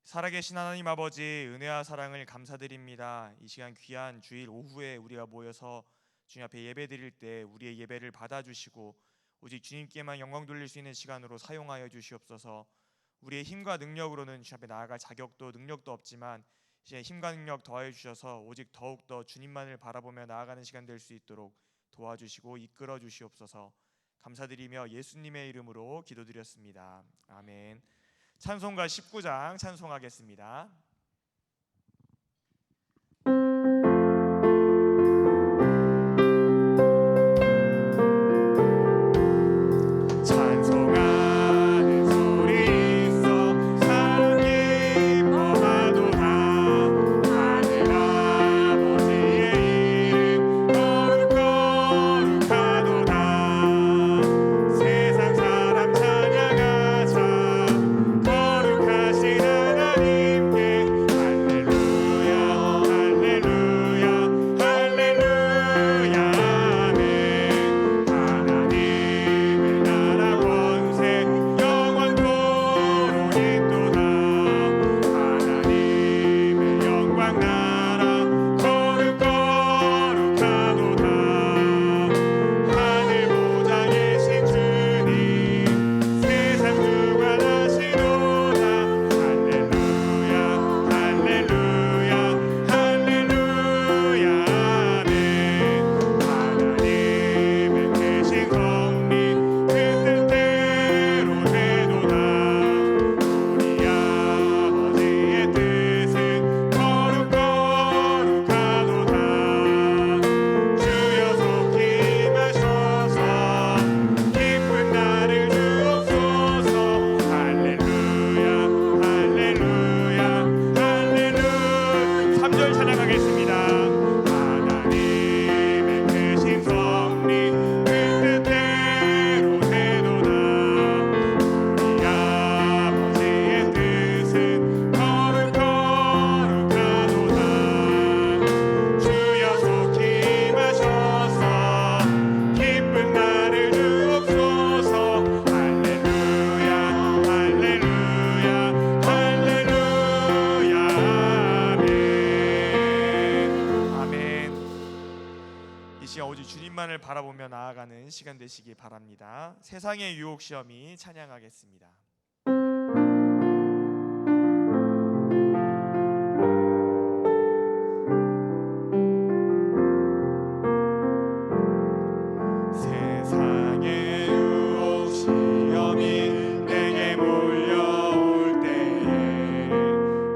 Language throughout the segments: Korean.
살아계신 하나님 아버지, 은혜와 사랑을 감사드립니다. 이 시간 귀한 주일 오후에 우리가 모여서 주님 앞에 예배 드릴 때 우리의 예배를 받아주시고 오직 주님께만 영광 돌릴 수 있는 시간으로 사용하여 주시옵소서. 우리의 힘과 능력으로는 주님 앞에 나아갈 자격도 능력도 없지만 이제 힘과 능력 더하여 주셔서 오직 더욱더 주님만을 바라보며 나아가는 시간 될 수 있도록 도와주시고 이끌어 주시옵소서. 감사드리며 예수님의 이름으로 기도드렸습니다. 아멘. 찬송가 19장 찬송하겠습니다. 찬송하는 소리 있어 사랑 기뻐하도다. 하늘 아버지의 이름 거룩하도다. 세상 사람 찬양하자. 거룩하신 하나님께 할렐루야 할렐루야 할렐루야 아멘. 하나님의 나라 권세 영원토록 있도다. 하나님의 영광 나라 거룩하도다. 하늘 보좌에 계신 주님 세상 주관하시도다. 할렐루야 할렐루야 할렐루야 아멘. 하나님의 계신 섭리 그 뜻대로 되도다. 우리 아버지의 뜻은 거룩하도다. 주여 속히 임하셔서 기쁜 날을 주옵소서. 할렐루야 할렐루야 할렐루야 3절 찬양하겠습니다. 하나님의 크신 섭리 그 뜻대로 되도다. 우리 아버지의 뜻은 거룩하도다. 주여 속히 임하셔서 기쁜 날을 주옵소서. 할렐루야 할렐루야 할렐루야 아멘. 아멘. 이 시간 오직 주님만을 바라보며 나아가는 시간 되시기 바랍니다. 세상의 유혹 시험이 찬양하겠습니다. 세상의 유혹 시험이 내게 몰려올 때에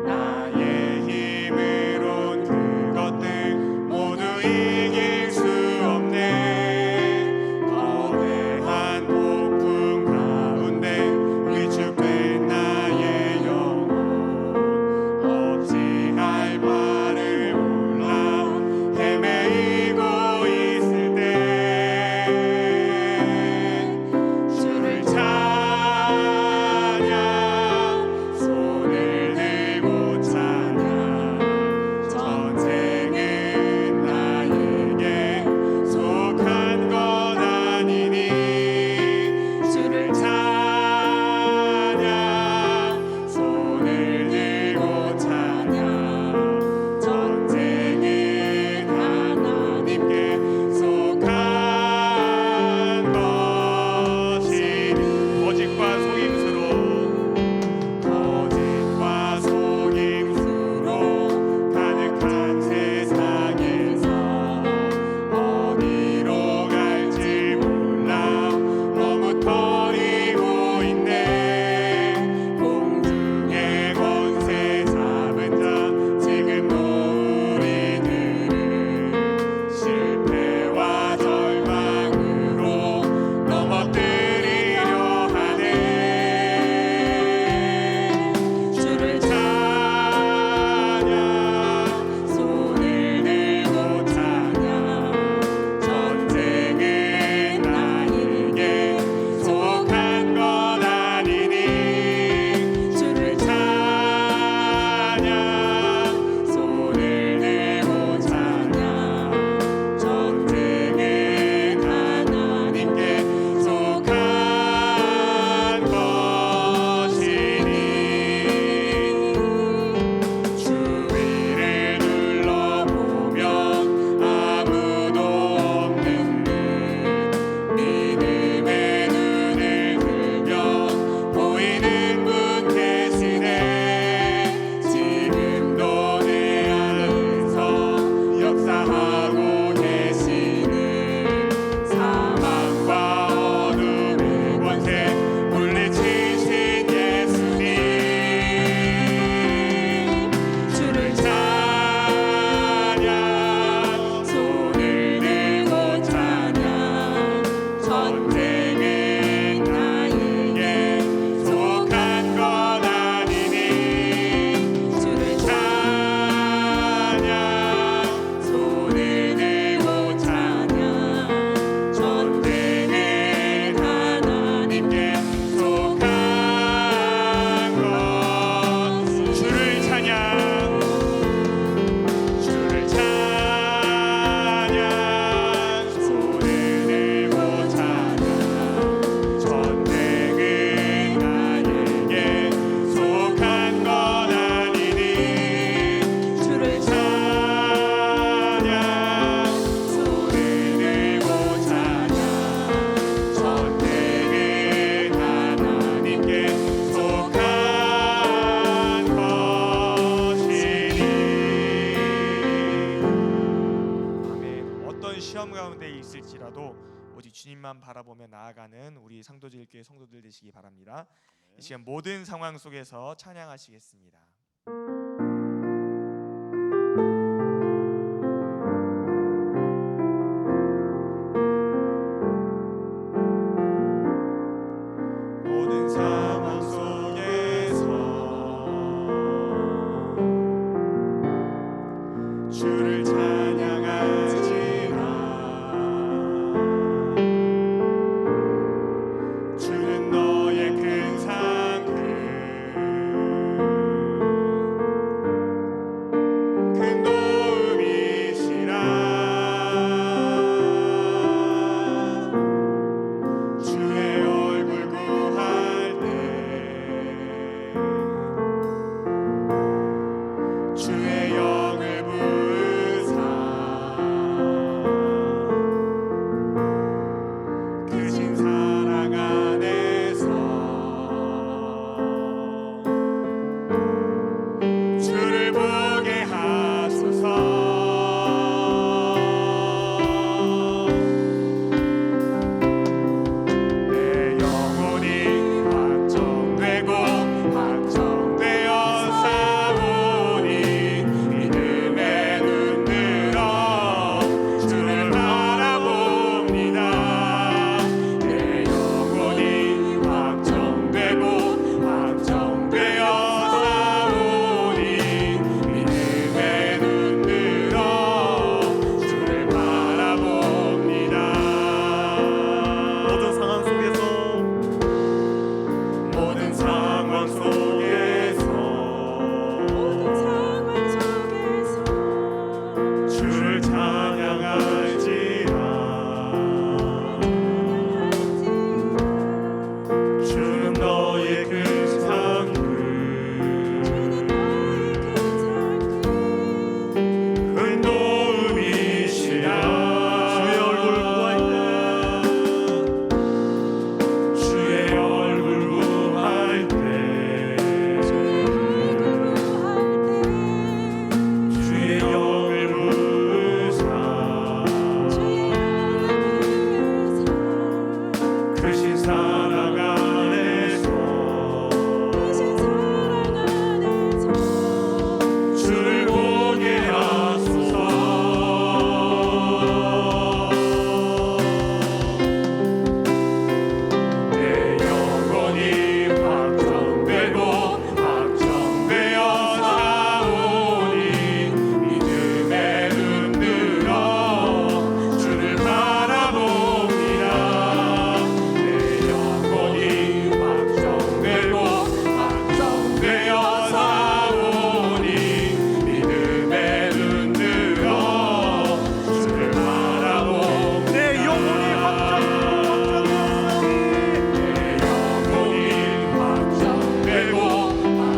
나의 힘으론 그것들 모두 이길 수 없네. 거대한 폭풍 가운데 할지라도 오직 주님만 바라보며 나아가는 우리 상도제일교회 성도들 되시기 바랍니다. 이 시간 모든 상황 속에서 찬양하시겠습니다. 모든 상황 속에서 주를 찬양하지라. 주는 너의 큰 상급, 큰 도움이시라. 주의 얼굴 구할 때 주의 영을 부으사 크신 사랑 안에서 주를 보게 하소서. 내 영혼이 확정되고 확정되어 싸우니 믿음에 눈 들어 주를 바라봅니다. 내 영혼이 확정되고 확정되어 싸우니 믿음에 눈 들어 주를 바라봅니다. 모든 상황 속에서 모든 상황 속에서 주를 찬양할지라. 주는 너의 큰 상급, 큰 도움이시라. 주의 얼굴 구할 주의 얼굴 구할 때 주의 영을 부으사 크신 사랑 안에서 주를 보게 하소서. 내 영혼이 확정되고 확정되어 싸우니 믿음에 눈 들어 주를 바라봅니다. 내 영혼이 확정되고 확정되어 싸우니 믿음에 눈 들어 주를 바라봅니다. 내 영혼이 확정되고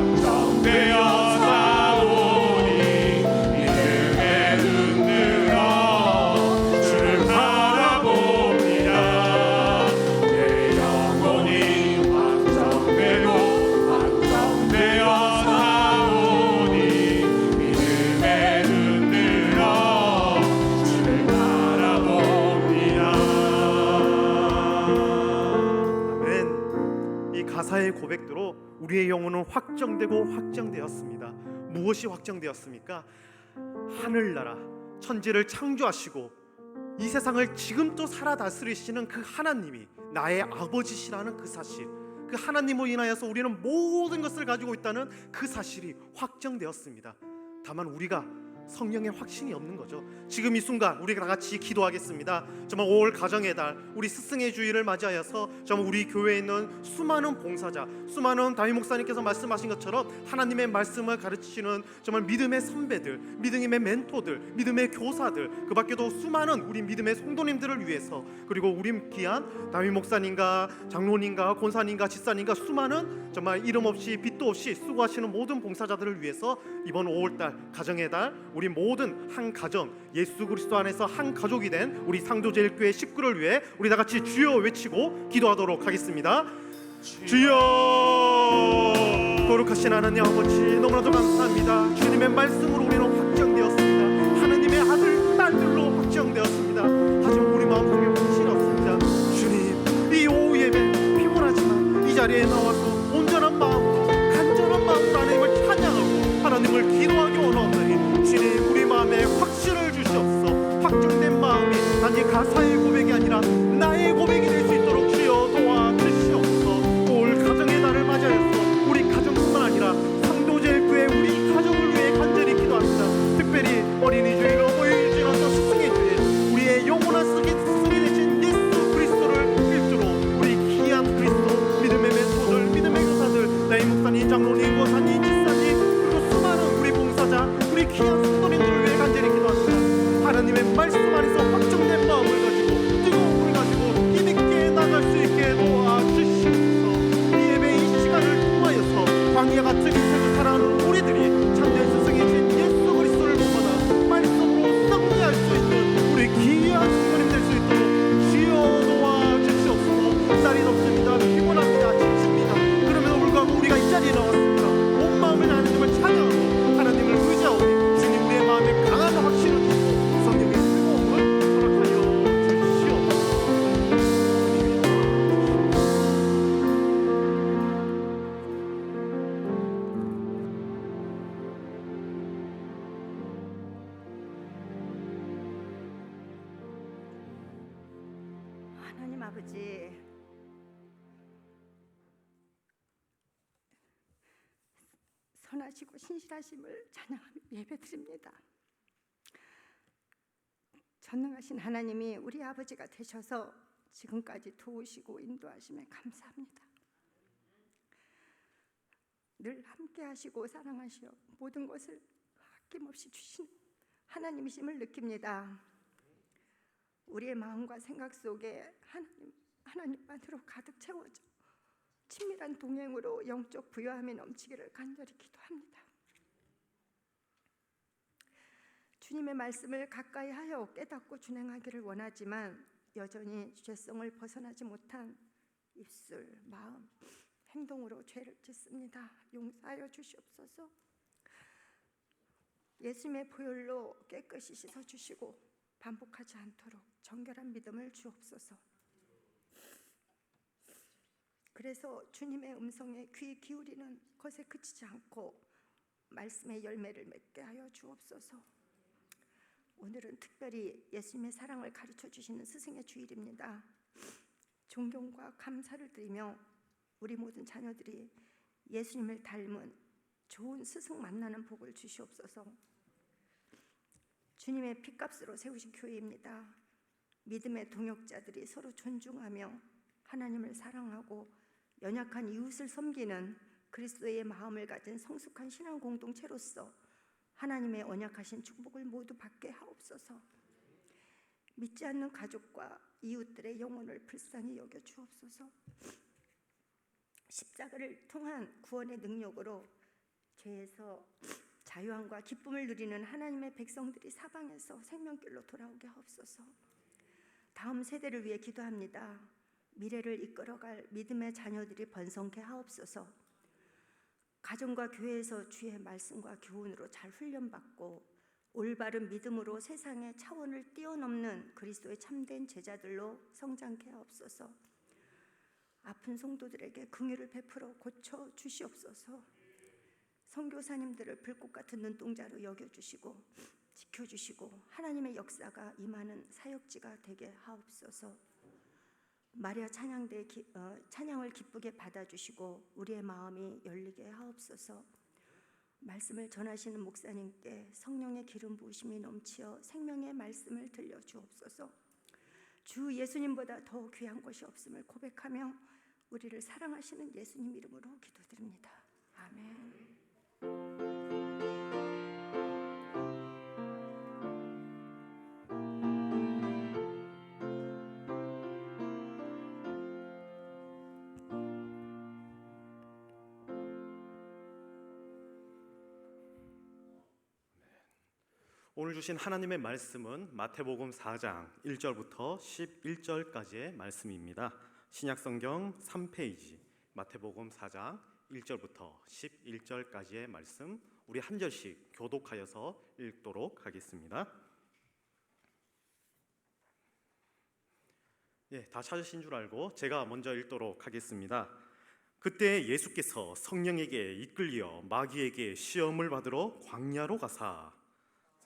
확정되어 싸우니 믿음에 눈 들어 주를 바라봅니다. 내 영혼이 확정되고 확정되어 싸우니 믿음에 눈 들어 주를 바라봅니다. 아멘. 이 가사의 고백대로 우리의 영혼은 확정되고 확정되었습니다. 무엇이 확정되었습니까? 하늘나라 천지를 창조하시고 이 세상을 지금 또 살아 다스리시는 그 하나님이 나의 아버지시라는 그 사실, 그 하나님으로 인하여서 우리는 모든 것을 가지고 있다는 그 사실이 확정되었습니다. 다만 우리가 성령의 확신이 없는 거죠. 지금 이 순간 우리가 다 같이 기도하겠습니다. 정말 5월 가정의 달, 우리 스승의 주일을 맞이하여서 정말 우리 교회에 있는 수많은 봉사자, 수많은 담임 목사님께서 말씀하신 것처럼 하나님의 말씀을 가르치시는 정말 믿음의 선배들, 믿음의 멘토들, 믿음의 교사들, 그 밖에도 수많은 우리 믿음의 성도님들을 위해서, 그리고 우리 귀한 담임 목사님과 장로님과 권사님과 집사님과 수많은 정말 이름 없이 빛도 없이 수고하시는 모든 봉사자들을 위해서 이번 5월달 가정의 달, 우리 모든 한 가정, 예수 그리스도 안에서 한 가족이 된 우리 상도제일교회 식구를 위해 우리 다 같이 주여 외치고 기도하도록 하겠습니다. 주여, 거룩하신 하나님 아버지, 너무나도 감사합니다. 주님의 말씀으로 우리는 확정되었습니다. 하나님의 아들, 딸들로 확정되었습니다. 하지만 우리 마음속에 자리에 나와서 온전한 마음으로 간절한 마음으로 하나님을 찬양하고 하나님을 기도하기 원하오니 주님 우리 마음에 확신을 주시옵소서. 확정된 마음이 단지 가사의 고백이 아니라 나의 고백이 될 수 있도록 주여 도와주시옵소서. 올 가정의 날을 맞이하여서 우리 가정뿐만 아니라 상도제일교회 우리 가정을 위해 간절히 기도합니다. 특별히 어린이 주일, 어버이 주일, 또 스승의 주일 우리의 영원한 스승이 되신 예수 그리스도를 필두로 우리 귀한 그리스도 믿음의 멘토들, 믿음의 교사들, 나의 목사님, 장로님, 권사님, 집사님 그리고 수많은 우리 봉사자, 우리 귀한 성도님들을 위해 간절히 기도합니다. 하나님의 말씀 안에서 확정된 마음을 가지고 뜨거움을 가지고 힘있게 나갈 수 있게 도와주시옵소서. 이 예배 이 시간을 통하여서 광야 같은 인생을 살아가는 우리들이 참된 스승이신 예수 그리스도를 본받아 말씀으로 승리할 수 있는 우리 귀한 성도님 될 수 있도록 주여 도와주시옵소서. 쌀이 없습니다. 피곤합니다. 지칩니다. 그럼에도 불구하고 우리가 이 자리에 나왔습니다. 온 마음을 하나님을 찬양하고 하나님을 의지하오니 주님 우리의 마음에 강한 확신을 주시고 성령의 뜨거움을 허락하여 주시옵소서. 하나님 아버지, 선하시고 신실하심을 찬양하며 예배드립니다. 전능하신 하나님이 우리 아버지가 되셔서 지금까지 도우시고 인도하심에 감사합니다. 늘 함께 하시고 사랑하시어 모든 것을 아낌없이 주시는 하나님이심을 느낍니다. 우리의 마음과 생각 속에 하나님만으로 가득 채워져 친밀한 동행으로 영적 부요함이 넘치기를 간절히 기도합니다. 주님의 말씀을 가까이 하여 깨닫고 준행하기를 원하지만 여전히 죄성을 벗어나지 못한 입술, 마음, 행동으로 죄를 짓습니다. 용서하여 주시옵소서. 예수님의 보혈로 깨끗이 씻어주시고 반복하지 않도록 정결한 믿음을 주옵소서. 그래서 주님의 음성에 귀 기울이는 것에 그치지 않고 말씀의 열매를 맺게 하여 주옵소서. 오늘은 특별히 예수님의 사랑을 가르쳐 주시는 스승의 주일입니다. 존경과 감사를 드리며 우리 모든 자녀들이 예수님을 닮은 좋은 스승 만나는 복을 주시옵소서. 주님의 피값으로 세우신 교회입니다. 믿음의 동역자들이 서로 존중하며 하나님을 사랑하고 연약한 이웃을 섬기는 그리스도의 마음을 가진 성숙한 신앙 공동체로서 하나님의 언약하신 축복을 모두 받게 하옵소서. 믿지 않는 가족과 이웃들의 영혼을 불쌍히 여겨 주옵소서. 십자가를 통한 구원의 능력으로 죄에서 자유함과 기쁨을 누리는 하나님의 백성들이 사방에서 생명길로 돌아오게 하옵소서. 다음 세대를 위해 기도합니다. 미래를 이끌어갈 믿음의 자녀들이 번성케 하옵소서. 가정과 교회에서 주의 말씀과 교훈으로 잘 훈련받고 올바른 믿음으로 세상의 차원을 뛰어넘는 그리스도의 참된 제자들로 성장케 하옵소서. 아픈 성도들에게 긍휼을 베풀어 고쳐 주시옵소서. 선교사님들을 불꽃 같은 눈동자로 여겨주시고 지켜주시고 하나님의 역사가 임하는 사역지가 되게 하옵소서. 마리아 찬양을 기쁘게 받아주시고 우리의 마음이 열리게 하옵소서. 말씀을 전하시는 목사님께 성령의 기름 부으심이 넘치어 생명의 말씀을 들려주옵소서. 주 예수님보다 더 귀한 것이 없음을 고백하며 우리를 사랑하시는 예수님 이름으로 기도드립니다. 아멘. 오늘 주신 하나님의 말씀은 마태복음 4장 1절부터 11절까지의 말씀입니다. 신약성경 3페이지 마태복음 4장 1절부터 11절까지의 말씀 우리 한 절씩 교독하여서 읽도록 하겠습니다. 다 찾으신 줄 알고 제가 먼저 읽도록 하겠습니다. 그때 예수께서 성령에게 이끌려 마귀에게 시험을 받으러 광야로 가사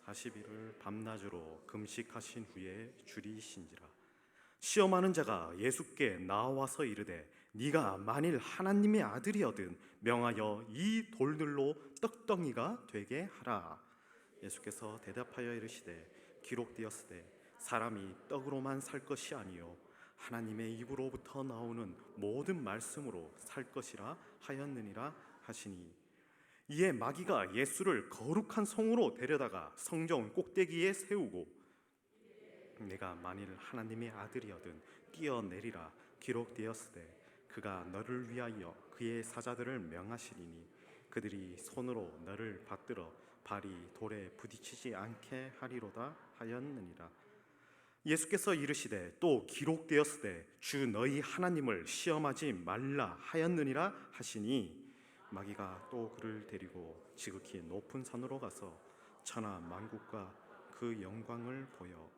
40일을 밤낮으로 금식하신 후에 줄이신지라. 시험하는 자가 예수께 나와서 이르되 네가 만일 하나님의 아들이거든 명하여 이 돌들로 떡덩이가 되게 하라. 예수께서 대답하여 이르시되 기록되었으되 사람이 떡으로만 살 것이 아니요 하나님의 입으로부터 나오는 모든 말씀으로 살 것이라 하였느니라 하시니, 이에 마귀가 예수를 거룩한 성으로 데려다가 성전 꼭대기에 세우고 내가 만일 하나님의 아들이거든 뛰어내리라. 기록되었으되 그가 너를 위하여 그의 사자들을 명하시리니 그들이 손으로 너를 받들어 발이 돌에 부딪히지 않게 하리로다 하였느니라. 예수께서 이르시되 또 기록되었으되 주 너희 하나님을 시험하지 말라 하였느니라 하시니, 마귀가 또 그를 데리고 지극히 높은 산으로 가서 천하 만국과 그 영광을 보여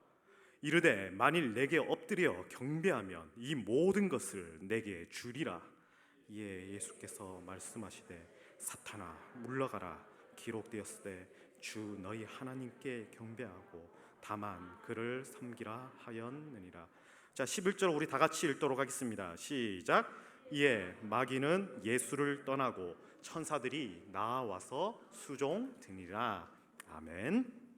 이르되 만일 내게 엎드려 경배하면 이 모든 것을 내게 주리라. 이에 예수께서 말씀하시되 사탄아 물러가라. 기록되었으되 주 너희 하나님께 경배하고 다만 그를 섬기라 하였느니라. 자, 11절 우리 다 같이 읽도록 하겠습니다. 시작. 이에 마귀는 예수를 떠나고 천사들이 나와서 수종드니라. 아멘.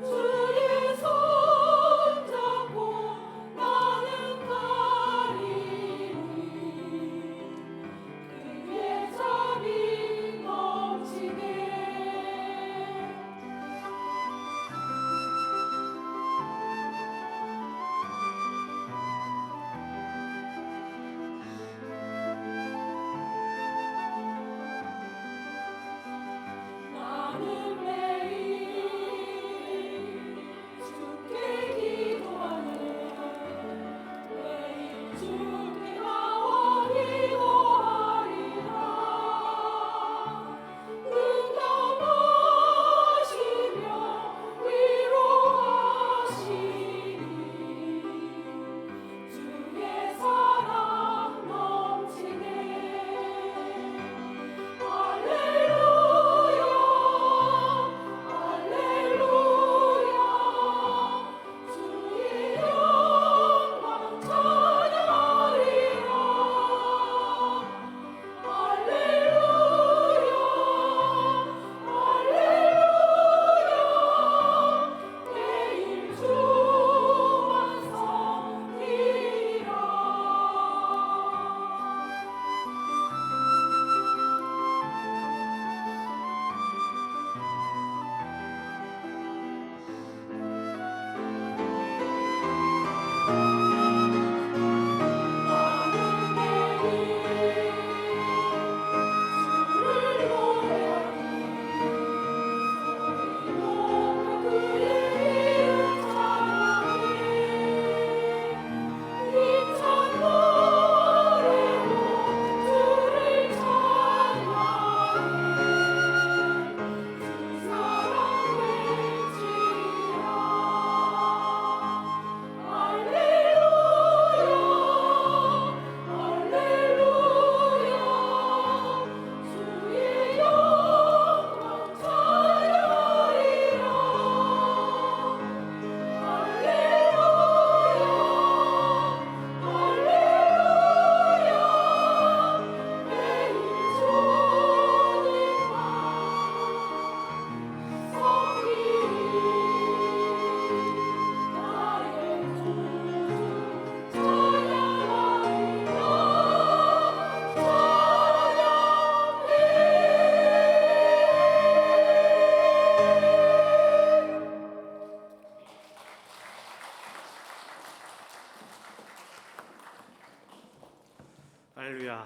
주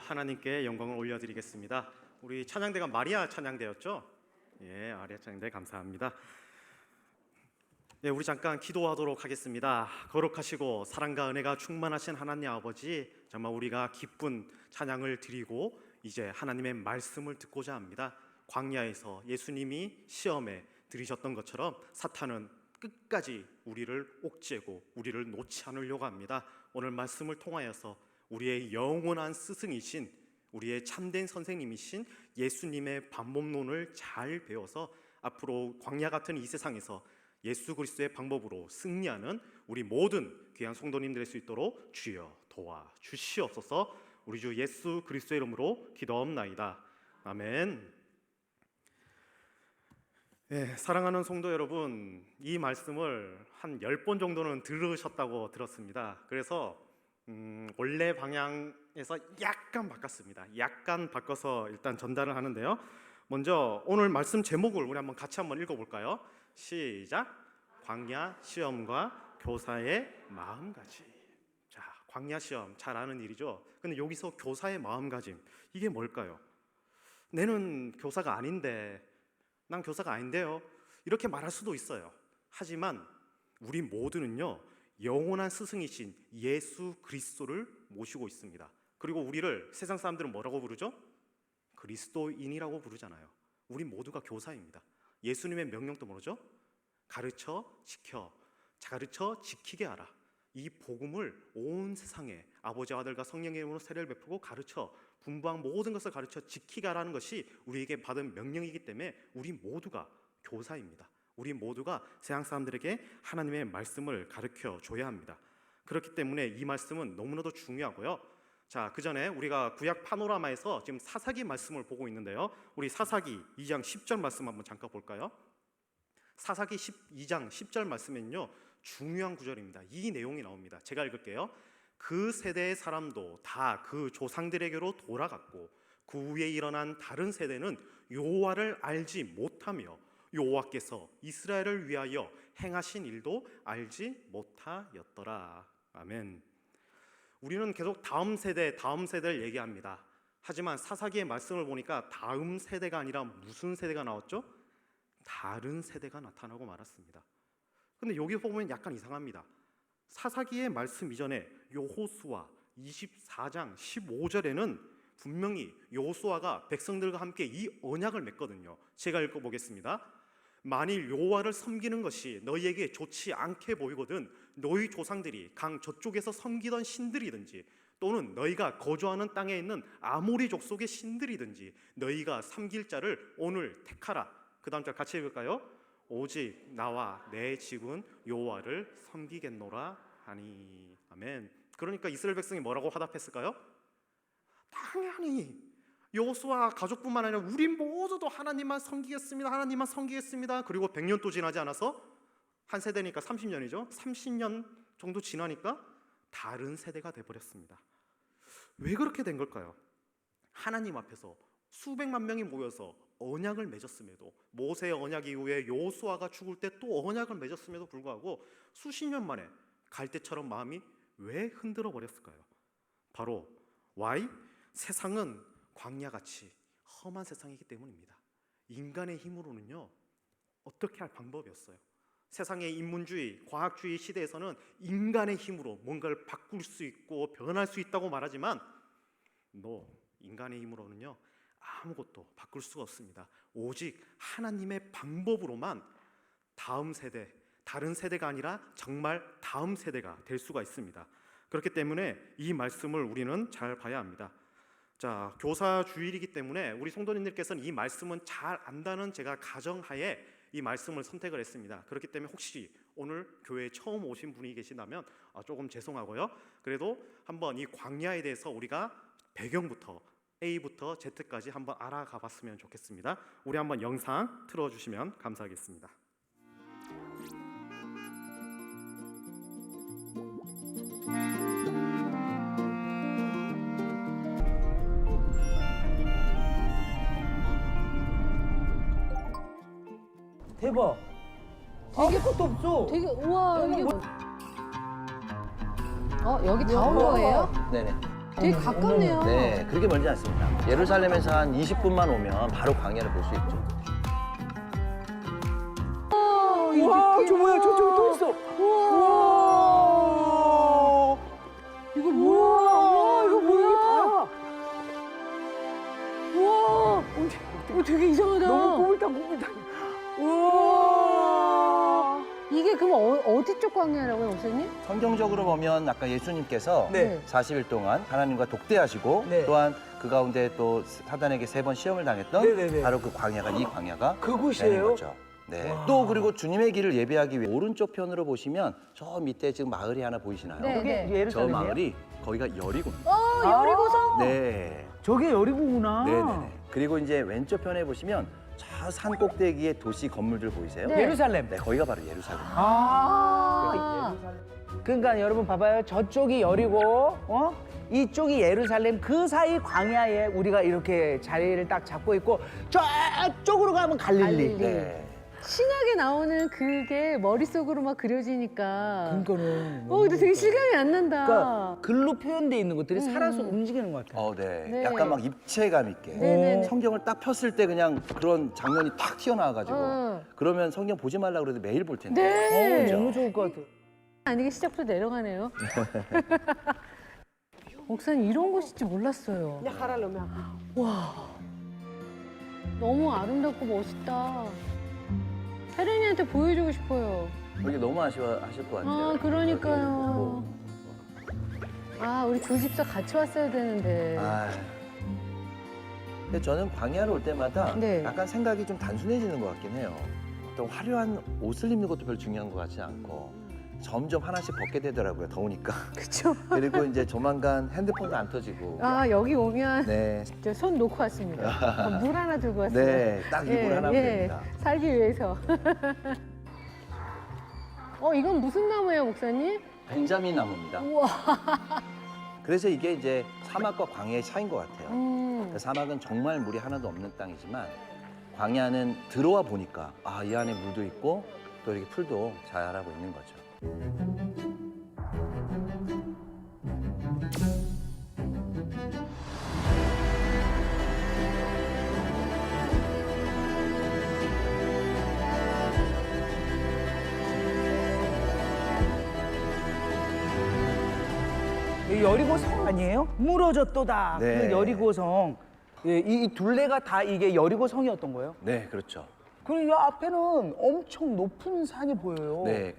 하나님께 영광을 올려드리겠습니다. 우리 찬양대가 마리아 찬양대였죠? 예, 마리아 찬양대 감사합니다. 네, 우리 잠깐 기도하도록 하겠습니다. 거룩하시고 사랑과 은혜가 충만하신 하나님 아버지, 정말 우리가 기쁜 찬양을 드리고 이제 하나님의 말씀을 듣고자 합니다. 광야에서 예수님이 시험에 들이셨던 것처럼 사탄은 끝까지 우리를 옥죄고 우리를 놓지 않으려고 합니다. 오늘 말씀을 통하여서 우리의 영원한 스승이신, 우리의 참된 선생님이신 예수님의 반복론을 잘 배워서 앞으로 광야 같은 이 세상에서 예수 그리스도의 방법으로 승리하는 우리 모든 귀한 성도님 될 수 있도록 주여 도와주시옵소서. 우리 주 예수 그리스도의 이름으로 기도하옵나이다. 아멘. 네, 사랑하는 성도 여러분, 이 말씀을 한 10번 정도는 들으셨다고 들었습니다. 그래서 원래 방향에서 약간 바꿨습니다. 약간 바꿔서 일단 전달을 하는데요. 먼저 오늘 말씀 제목을 우리 같이 한번 읽어볼까요? 시작. 광야 시험과 교사의 마음가짐. 자, 광야 시험 잘 아는 일이죠. 근데 여기서 교사의 마음가짐, 이게 뭘까요? 내는 교사가 아닌데, 난 교사가 아닌데요, 이렇게 말할 수도 있어요. 하지만 우리 모두는요, 영원한 스승이신 예수 그리스도를 모시고 있습니다. 그리고 우리를 세상 사람들은 뭐라고 부르죠? 그리스도인이라고 부르잖아요. 우리 모두가 교사입니다. 예수님의 명령도 뭐죠? 가르쳐 지키게 하라. 이 복음을 온 세상에 아버지, 아들과 성령의 이름으로 세례를 베푸고 가르쳐 분부한 모든 것을 가르쳐 지키게 하라는 것이 우리에게 받은 명령이기 때문에 우리 모두가 교사입니다. 우리 모두가 세상 사람들에게 하나님의 말씀을 가르쳐 줘야 합니다. 그렇기 때문에 이 말씀은 너무나도 중요하고요. 자, 그 전에 우리가 구약 파노라마에서 지금 사사기 말씀을 보고 있는데요. 우리 사사기 2장 10절 말씀 한번 잠깐 볼까요? 사사기 2장 10절 말씀은요, 중요한 구절입니다. 이 내용이 나옵니다. 제가 읽을게요. 그 세대의 사람도 다 그 조상들에게로 돌아갔고 그 후에 일어난 다른 세대는 여호와를 알지 못하며 여호와께서 이스라엘을 위하여 행하신 일도 알지 못하였더라. 아멘. 우리는 계속 다음 세대를 얘기합니다. 하지만 사사기의 말씀을 보니까 다음 세대가 아니라 무슨 세대가 나왔죠? 다른 세대가 나타나고 말았습니다. 근데 여기 보면 약간 이상합니다. 사사기의 말씀 이전에 여호수아 24장 15절에는 분명히 여호수아가 백성들과 함께 이 언약을 맺거든요. 제가 읽어보겠습니다. 만일 여호와를 섬기는 것이 너희에게 좋지 않게 보이거든 너희 조상들이 강 저쪽에서 섬기던 신들이든지 또는 너희가 거주하는 땅에 있는 아모리 족속의 신들이든지 너희가 섬길 자를 오늘 택하라. 그 다음 절 같이 읽을까요? 오직 나와 내 집은 여호와를 섬기겠노라 하니. 아멘. 그러니까 이스라엘 백성이 뭐라고 화답했을까요? 당연히 여호수아 가족뿐만 아니라 우리 모두도 하나님만 섬기겠습니다. 하나님만 섬기겠습니다. 그리고 100년 또 지나지 않아서, 한 세대니까 30년이죠. 30년 정도 지나니까 다른 세대가 돼버렸습니다. 왜 그렇게 된 걸까요? 하나님 앞에서 수백만 명이 모여서 언약을 맺었음에도, 모세의 언약 이후에 여호수아가 죽을 때 또 언약을 맺었음에도 불구하고 수십 년 만에 갈대처럼 마음이 왜 흔들어 버렸을까요? 바로 why? 세상은 광야같이 험한 세상이기 때문입니다. 인간의 힘으로는요, 어떻게 할 방법이 없어요. 세상의 인문주의, 과학주의 시대에서는 인간의 힘으로 뭔가를 바꿀 수 있고 변할 수 있다고 말하지만 인간의 힘으로는요, 아무것도 바꿀 수가 없습니다. 오직 하나님의 방법으로만 다음 세대, 다른 세대가 아니라 정말 다음 세대가 될 수가 있습니다. 그렇기 때문에 이 말씀을 우리는 잘 봐야 합니다. 자, 교사 주일이기 때문에 우리 성도님들께서는 이 말씀은 잘 안다는 제가 가정하에 이 말씀을 선택을 했습니다. 그렇기 때문에 혹시 오늘 교회에 처음 오신 분이 계신다면 조금 죄송하고요. 그래도 한번 이 광야에 대해서 우리가 배경부터 A부터 Z까지 한번 알아가 봤으면 좋겠습니다. 우리 한번 영상 틀어주시면 감사하겠습니다. 대박. 아무것도 없어. 되게 우와 이게 여기 다 온 거예요? 네네. 되게 가깝네요. 네, 그렇게 멀지 않습니다. 예루살렘에서 한 20분만 오면 바로 광야를 볼 수 있죠. 우와, 저 뭐야? 저쪽에 또 있어. 우와. 이거 뭐야? 우와, 이거 뭐야? 우와, 되게 이상하다. 너무 꼬물탕. 우와. 이게 그럼 어디 쪽 광야라고요, 목사님? 성경적으로 보면 아까 예수님께서 네. 40일 동안 하나님과 독대하시고 네. 또한 그 가운데 또 사단에게 3번 시험을 당했던 네네네. 바로 그 광야가 이 광야가 그곳이에요? 되는 거죠. 네. 또 그리고 주님의 길을 예배하기 위해 오른쪽 편으로 보시면 저 밑에 지금 마을이 하나 보이시나요? 네. 저게 저 예루살렘이에요? 마을이 거기가 여리고입니다. 여리고성? 네. 저게 여리고구나. 네네네. 그리고 이제 왼쪽 편에 보시면 저 산 꼭대기에 도시 건물들 보이세요? 네. 예루살렘. 네, 거기가 바로 예루살렘. 아. 그러니까 여러분 봐봐요. 저쪽이 여리고, 이쪽이 예루살렘. 그 사이 광야에 우리가 이렇게 자리를 딱 잡고 있고 저쪽으로 가면 갈릴리. 갈릴리. 네. 신학에 나오는 그게 머릿속으로 막 그려지니까. 그러니까는. 근데 되게 실감이 안 난다. 그러니까 글로 표현돼 있는 것들이 살아서 움직이는 것 같아요. 네. 네. 약간 막 입체감 있게. 네네네. 성경을 딱 폈을 때 그냥 그런 장면이 탁 튀어나와가지고 그러면 성경 보지 말라 그래도 매일 볼 텐데. 네. 그죠? 너무 좋을 것 같아요. 아니게 시작부터 내려가네요. 목사님 이런 곳인지 몰랐어요. 와, 너무 아름답고 멋있다. 혜린이한테 보여주고 싶어요. 이게 너무 아쉬워하실 것 같아요. 아, 그러니까요. 아, 우리 두 집사 같이 왔어야 되는데. 아. 근데 저는 광야를 올 때마다 네. 약간 생각이 좀 단순해지는 것 같긴 해요. 어떤 화려한 옷을 입는 것도 별로 중요한 것 같지 않고 점점 하나씩 벗게 되더라고요. 더우니까. 그쵸? 그리고 이제 조만간 핸드폰도 안 터지고. 아, 여기 오면 네. 저 손 놓고 왔습니다. 물 하나 들고 왔어요. 네. 딱 이불 하나 됩니다. 살기 위해서. 이건 무슨 나무예요, 목사님? 벤자민 나무입니다. 우와. 그래서 이게 이제 사막과 광야의 차이인 것 같아요. 음. 사막은 정말 물이 하나도 없는 땅이지만 광야는 들어와 보니까 이 안에 물도 있고 또 이렇게 풀도 자라고 있는 거죠. 여리고성 아니에요? 무너졌도다. 네. 그 여리고성. 예, 이 둘레가 다 이게 여리고성이었던 거예요? 네, 그렇죠. 그리고 이 앞에는 엄청 높은 산이 보여요. 네.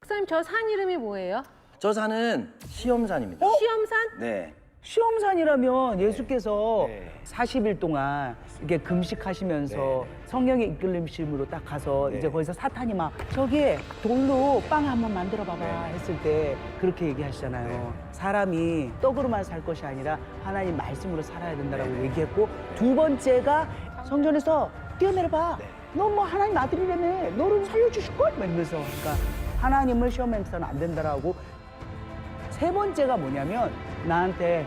목사님 저 산 이름이 뭐예요? 저 산은 시험산입니다. 시험산? 네. 시험산이라면 예수께서 네. 40일 동안 이렇게 금식하시면서 네. 성령의 이끌림심으로 딱 가서 네. 이제 거기서 사탄이 막 저기 돌로 빵 한번 만들어 봐봐 네. 했을 때 그렇게 얘기하시잖아요. 네. 사람이 떡으로만 살 것이 아니라 하나님 말씀으로 살아야 된다라고 네. 얘기했고 두 번째가 성전에서 뛰어내려봐. 네. 너 뭐 하나님 아들이라며 너를 살려주실걸? 막 이러면서 그러니까 하나님을 시험해서는 안 된다라고 세 번째가 뭐냐면 나한테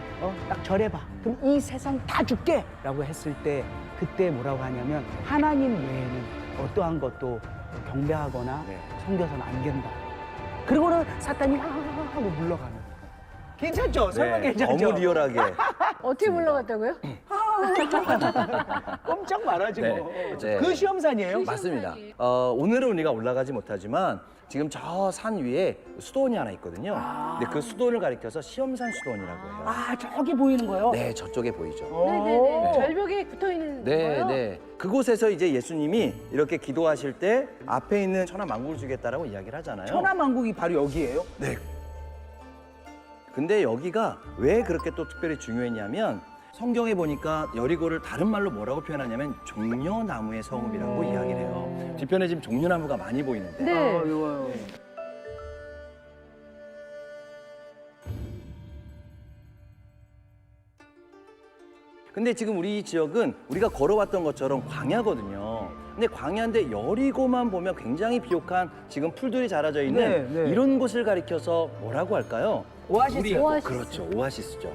딱 절해봐. 그럼 이 세상 다 줄게! 라고 했을 때 그때 뭐라고 하냐면 하나님 외에는 어떠한 것도 경배하거나 네. 섬겨서는 안 된다. 그리고는 사탄이 하고 물러가는. 괜찮죠? 설마 네, 괜찮죠? 너무 리얼하게. 어떻게 물러갔다고요? 꼼짝 말하지 네. 뭐. 네. 그 시험산이에요? 맞습니다. 오늘은 우리가 올라가지 못하지만 지금 저 산 위에 수도원이 하나 있거든요. 근데 그 수도원을 가리켜서 시험산 수도원이라고 해요. 아, 저기 보이는 거요? 네, 저쪽에 보이죠. 네네네. 오. 절벽에 붙어 있는 네, 거요? 네. 그곳에서 이제 예수님이 이렇게 기도하실 때 앞에 있는 천하만국을 주겠다라고 이야기를 하잖아요. 천하만국이 바로 여기예요? 네. 근데 여기가 왜 그렇게 또 특별히 중요했냐면 성경에 보니까 여리고를 다른 말로 뭐라고 표현하냐면 종려나무의 성읍이라고 이야기를 해요. 뒤편에 지금 종려나무가 많이 보이는데 네. 이거요. 근데 지금 우리 지역은 우리가 걸어왔던 것처럼 광야거든요. 근데 광야인데 여리고만 보면 굉장히 비옥한 지금 풀들이 자라져 있는 네, 네. 이런 곳을 가리켜서 뭐라고 할까요? 오아시스. 오아시스. 그렇죠. 오아시스죠.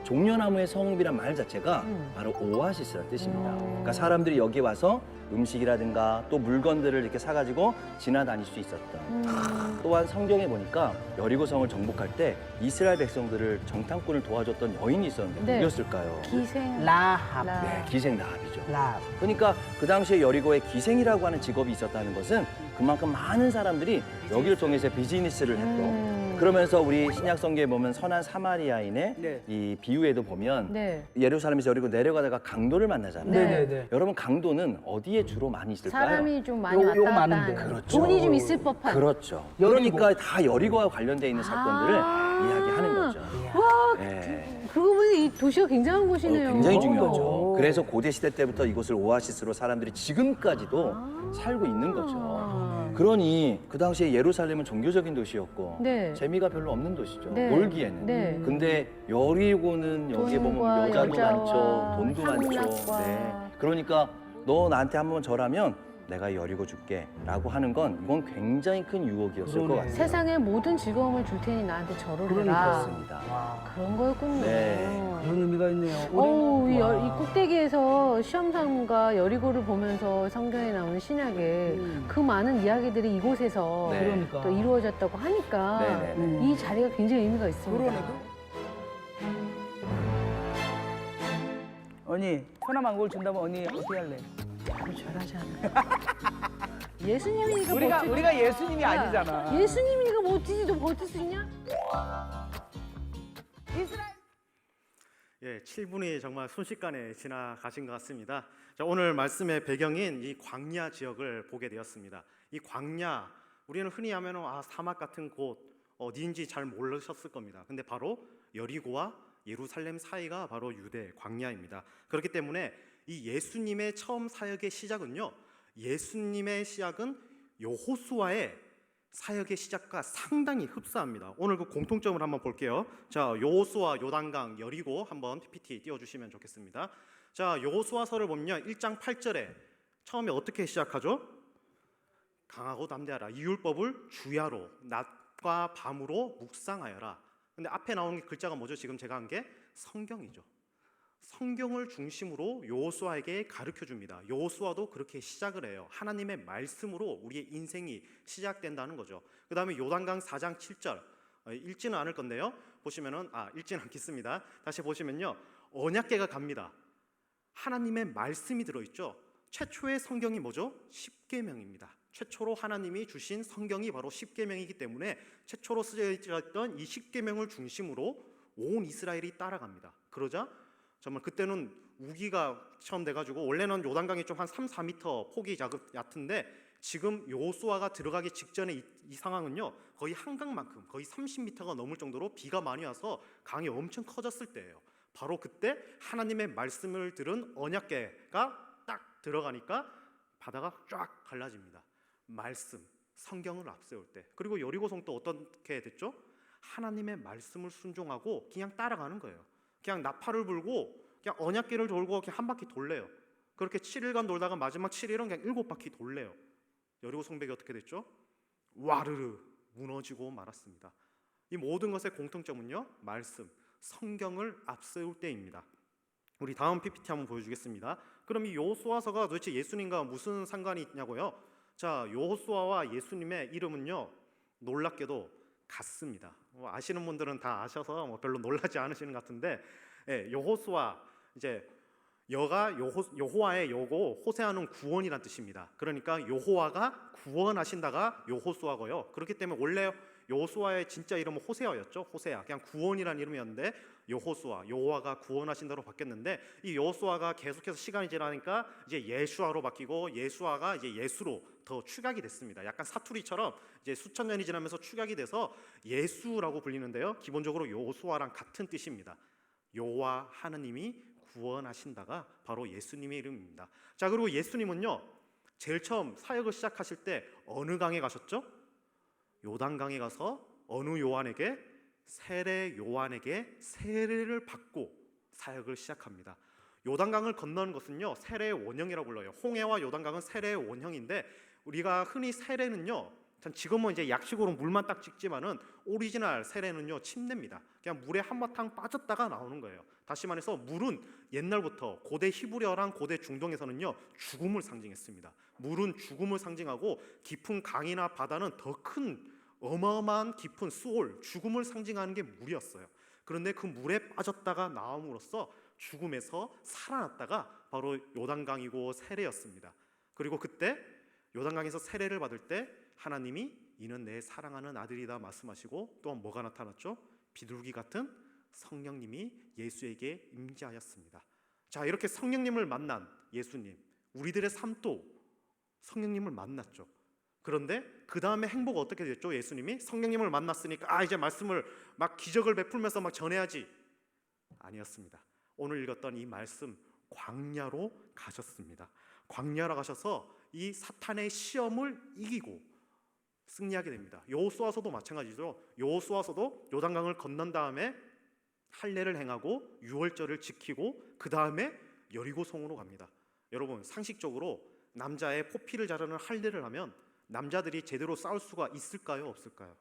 종려나무의 성읍이란 말 자체가 바로 오아시스라는 뜻입니다. 그러니까 사람들이 여기 와서 음식이라든가 또 물건들을 이렇게 사가지고 지나다닐 수 있었던. 또한 성경에 보니까 여리고성을 정복할 때 이스라엘 백성들을 정탐꾼을 도와줬던 여인이 있었는데 네. 누구였을까요? 기생. 라합. 네, 기생 라합이죠. 라합. 그러니까 그 당시에 여리고에 기생이라고 하는 직업이 있었다는 것은 그만큼 많은 사람들이 여기를 통해서 비즈니스를 했고 그러면서 우리 신약 성경에 보면 선한 사마리아인의 네. 이 비유에도 보면 네. 예루살렘에서 여리고 내려가다가 강도를 만나잖아요. 네. 네네네. 여러분 강도는 어디에 주로 많이 있을까요? 사람이 좀 많이 요 왔다 갔다 많은데. 하는. 그렇죠. 돈이 좀 있을 법한. 그렇죠. 여리고. 그러니까 다 여리고와 관련돼 있는 사건들을 아. 이야기하는 거죠. 와, 예. 그러고 보니 이 도시가 굉장한 곳이네요. 굉장히 중요하죠. 오. 그래서 고대 시대 때부터 이곳을 오아시스로 사람들이 지금까지도 살고 있는 거죠. 그러니 그 당시에 예루살렘은 종교적인 도시였고 네. 재미가 별로 없는 도시죠. 네. 놀기에는. 네. 근데 여리고는 여기에 보면 돈과 여자도 여자와 많죠. 돈도 많죠. 상락과. 네. 그러니까 너 나한테 한번 절하면 내가 여리고 줄게 라고 하는 건 이건 굉장히 큰 유혹이었을 것 그러네. 같아요. 세상의 모든 즐거움을 줄 테니 나한테 절을 해라. 그러니까. 그렇습니다. 와, 그런 거였군요. 네. 그런 의미가 있네요. 어우, 이, 와. 이 꼭대기에서 시험삼과 여리고를 보면서 성경에 나오는 신약에 그 많은 이야기들이 이곳에서 네. 그러니까. 또 이루어졌다고 하니까 네네. 음. 이 자리가 굉장히 의미가 있습니다. 그러네. 언니, 천하만국을 준다면 언니 어떻게 할래? 바로 절하지 않아요. 예수님이니까 우리가 예수님이 아니잖아. 예수님이니까 멋지지 너 버틸 수 있냐? 예, 7분이 정말 순식간에 지나가신 것 같습니다. 자, 오늘 말씀의 배경인 이 광야 지역을 보게 되었습니다. 이 광야, 우리는 흔히 하면 사막 같은 곳 어디인지 잘 모르셨을 겁니다. 근데 바로 여리고와 예루살렘 사이가 바로 유대 광야입니다. 그렇기 때문에 이 예수님의 처음 사역의 시작은요, 예수님의 시작은 여호수아의 사역의 시작과 상당히 흡사합니다. 오늘 그 공통점을 한번 볼게요. 자, 여호수아, 요단강, 여리고 한번 PPT 띄워주시면 좋겠습니다. 자, 여호수아서를 보면 1장 8절에 처음에 어떻게 시작하죠? 강하고 담대하라. 이 율법을 주야로 낮과 밤으로 묵상하여라. 근데 앞에 나오는 글자가 뭐죠? 지금 제가 한 게 성경이죠. 성경을 중심으로 여호수아에게 가르쳐 줍니다. 여호수아도 그렇게 시작을 해요. 하나님의 말씀으로 우리의 인생이 시작된다는 거죠. 그 다음에 요단강 4장 7절 읽지는 않을 건데요. 보시면은 읽지는 않겠습니다. 다시 보시면요, 언약궤가 갑니다. 하나님의 말씀이 들어있죠. 최초의 성경이 뭐죠? 십계명입니다. 최초로 하나님이 주신 성경이 바로 십계명이기 때문에 최초로 쓰여져 있던 이 십계명을 중심으로 온 이스라엘이 따라갑니다. 그러자 정말 그때는 우기가 처음 돼가지고 원래는 요단강이 좀 한 3, 4m 폭이 얕은데 지금 여호수아가 들어가기 직전에 이 상황은요 거의 한강만큼 거의 30m가 넘을 정도로 비가 많이 와서 강이 엄청 커졌을 때예요. 바로 그때 하나님의 말씀을 들은 언약궤가 딱 들어가니까 바다가 쫙 갈라집니다. 말씀, 성경을 앞세울 때. 그리고 여리고성 또 어떻게 됐죠? 하나님의 말씀을 순종하고 그냥 따라가는 거예요. 그냥 나팔을 불고 그냥 언약궤를 돌고 그냥 한 바퀴 돌래요. 그렇게 7일간 돌다가 마지막 7일은 그냥 7바퀴 돌래요. 여리고 성벽이 어떻게 됐죠? 와르르 무너지고 말았습니다. 이 모든 것의 공통점은요, 말씀, 성경을 앞세울 때입니다. 우리 다음 PPT 한번 보여주겠습니다. 그럼 이 여호수아서가 도대체 예수님과 무슨 상관이 있냐고요? 자, 여호수아와 예수님의 이름은요 놀랍게도 같습니다. 아시는 분들은 다 아셔서 별로 놀라지 않으시는 것 같은데, 여호수아 이제 여가 여호와의 여고 호세아는 구원이란 뜻입니다. 그러니까 여호와가 구원하신다가 여호수아고요. 그렇기 때문에 원래 여호수아의 진짜 이름은 호세아였죠. 호세아, 그냥 구원이라는 이름이었는데 여호수아, 여호와가 구원하신다로 바뀌었는데 이 여호수아가 계속해서 시간이 지나니까 이제 예수아로 바뀌고 예수아가 이제 예수로 더 축약이 됐습니다. 약간 사투리처럼 이제 수천 년이 지나면서 축약이 돼서 예수라고 불리는데요. 기본적으로 여호수아랑 같은 뜻입니다. 여호와 하나님이 구원하신다가 바로 예수님의 이름입니다. 자, 그리고 예수님은요 제일 처음 사역을 시작하실 때 어느 강에 가셨죠? 요단강에 가서 어느 요한에게? 세례 요한에게 세례를 받고 사역을 시작합니다. 요단강을 건너는 것은요 세례의 원형이라고 불러요. 홍해와 요단강은 세례의 원형인데 우리가 흔히 세례는요 지금은 이제 약식으로 물만 딱 찍지만은 오리지널 세례는요 침례입니다. 그냥 물에 한바탕 빠졌다가 나오는 거예요. 다시 말해서 물은 옛날부터 고대 히브리어랑 고대 중동에서는요 죽음을 상징했습니다. 물은 죽음을 상징하고 깊은 강이나 바다는 더 큰 어마어마한 깊은 수올, 죽음을 상징하는 게 물이었어요. 그런데 그 물에 빠졌다가 나옴으로써 죽음에서 살아났다가 바로 요단강이고 세례였습니다. 그리고 그때 요단강에서 세례를 받을 때 하나님이 이는 내 사랑하는 아들이다 말씀하시고 또 뭐가 나타났죠? 비둘기 같은 성령님이 예수에게 임재하였습니다. 자, 이렇게 성령님을 만난 예수님, 우리들의 삶도 성령님을 만났죠. 그런데 그 다음에 행보가 어떻게 됐죠? 예수님이 성령님을 만났으니까 이제 말씀을 막 기적을 베풀면서 막 전해야지. 아니었습니다. 오늘 읽었던 이 말씀, 광야로 가셨습니다. 광야로 가셔서 이 사탄의 시험을 이기고 승리하게 됩니다. 여호수아서도 마찬가지죠. 여호수아서도 요단강을 건넌 다음에 할례를 행하고 유월절을 지키고 그 다음에 여리고성으로 갑니다. 여러분, 상식적으로 남자의 포피를 자르는 할례를 하면 남자들이 제대로 싸울 수가 있을까요? 없을까요?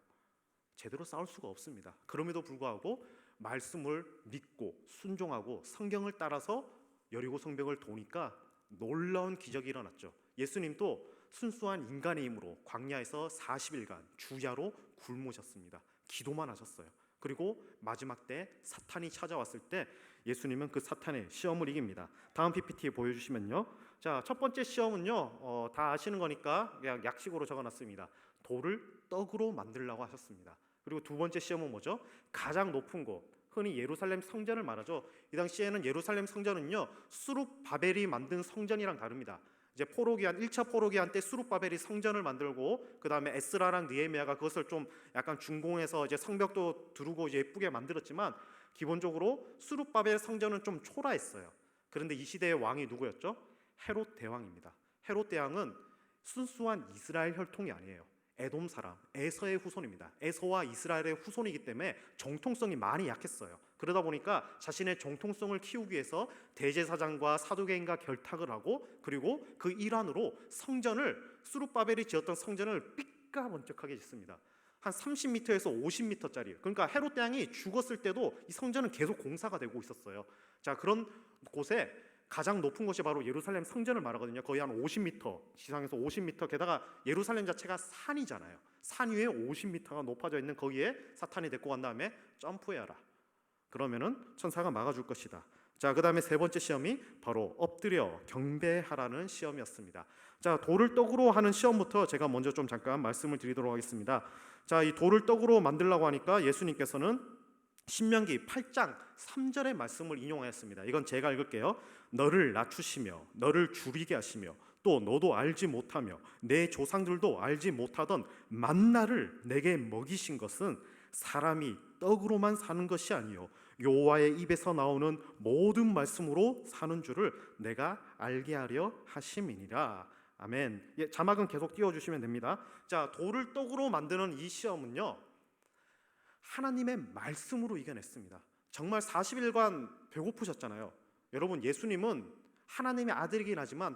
제대로 싸울 수가 없습니다. 그럼에도 불구하고 말씀을 믿고 순종하고 성경을 따라서 여리고 성벽을 도니까 놀라운 기적이 일어났죠. 예수님도 순수한 인간의 힘으로 광야에서 40일간 주야로 굶으셨습니다. 기도만 하셨어요. 그리고 마지막 때 사탄이 찾아왔을 때 예수님은 그 사탄의 시험을 이깁니다. 다음 PPT 보여주시면요. 자, 첫 번째 시험은요, 다 아시는 거니까 그냥 약식으로 적어놨습니다. 돌을 떡으로 만들라고 하셨습니다. 그리고 두 번째 시험은 뭐죠? 가장 높은 곳, 흔히 예루살렘 성전을 말하죠. 이 당시에는 예루살렘 성전은요 수룹바벨이 만든 성전이랑 다릅니다. 이제 포로기한 1차 포로기한 때 수룹바벨이 성전을 만들고 그 다음에 에스라랑 느헤미야가 그것을 좀 약간 준공해서 이제 성벽도 두르고 예쁘게 만들었지만 기본적으로 수룹바벨 성전은 좀 초라했어요. 그런데 이 시대의 왕이 누구였죠? 헤롯 대왕입니다. 헤롯 대왕은 순수한 이스라엘 혈통이 아니에요. 에돔 사람, 에서의 후손입니다. 에서와 이스라엘의 후손이기 때문에 정통성이 많이 약했어요. 그러다 보니까 자신의 정통성을 키우기 위해서 대제사장과 사두개인과 결탁을 하고 그리고 그 일환으로 성전을 수룹바벨이 지었던 성전을 삐까번쩍하게 짓습니다. 한 30m에서 50m짜리. 그러니까 헤롯 대왕이 죽었을 때도 이 성전은 계속 공사가 되고 있었어요. 자, 그런 곳에 가장 높은 곳이 바로 예루살렘 성전을 말하거든요. 거의 한 50m, 지상에서 50m. 게다가 예루살렘 자체가 산이잖아요. 산 위에 50m가 높아져 있는 거기에 사탄이 데리고 간 다음에 점프해라. 그러면은 천사가 막아줄 것이다. 자, 그 다음에 세 번째 시험이 바로 엎드려 경배하라는 시험이었습니다. 자, 돌을 떡으로 하는 시험부터 제가 먼저 좀 잠깐 말씀을 드리도록 하겠습니다. 자, 이 돌을 떡으로 만들라고 하니까 예수님께서는 신명기 8장 3절의 말씀을 인용하였습니다. 이건 제가 읽을게요. 너를 낮추시며 너를 줄이게 하시며 또 너도 알지 못하며 내 조상들도 알지 못하던 만나를 내게 먹이신 것은 사람이 떡으로만 사는 것이 아니요 여호와의 입에서 나오는 모든 말씀으로 사는 줄을 내가 알게 하려 하심이니라. 아멘. 예, 자막은 계속 띄워주시면 됩니다. 자, 돌을 떡으로 만드는 이 시험은요 하나님의 말씀으로 이겨냈습니다. 정말 40일간 배고프셨잖아요. 여러분, 예수님은 하나님의 아들이긴 하지만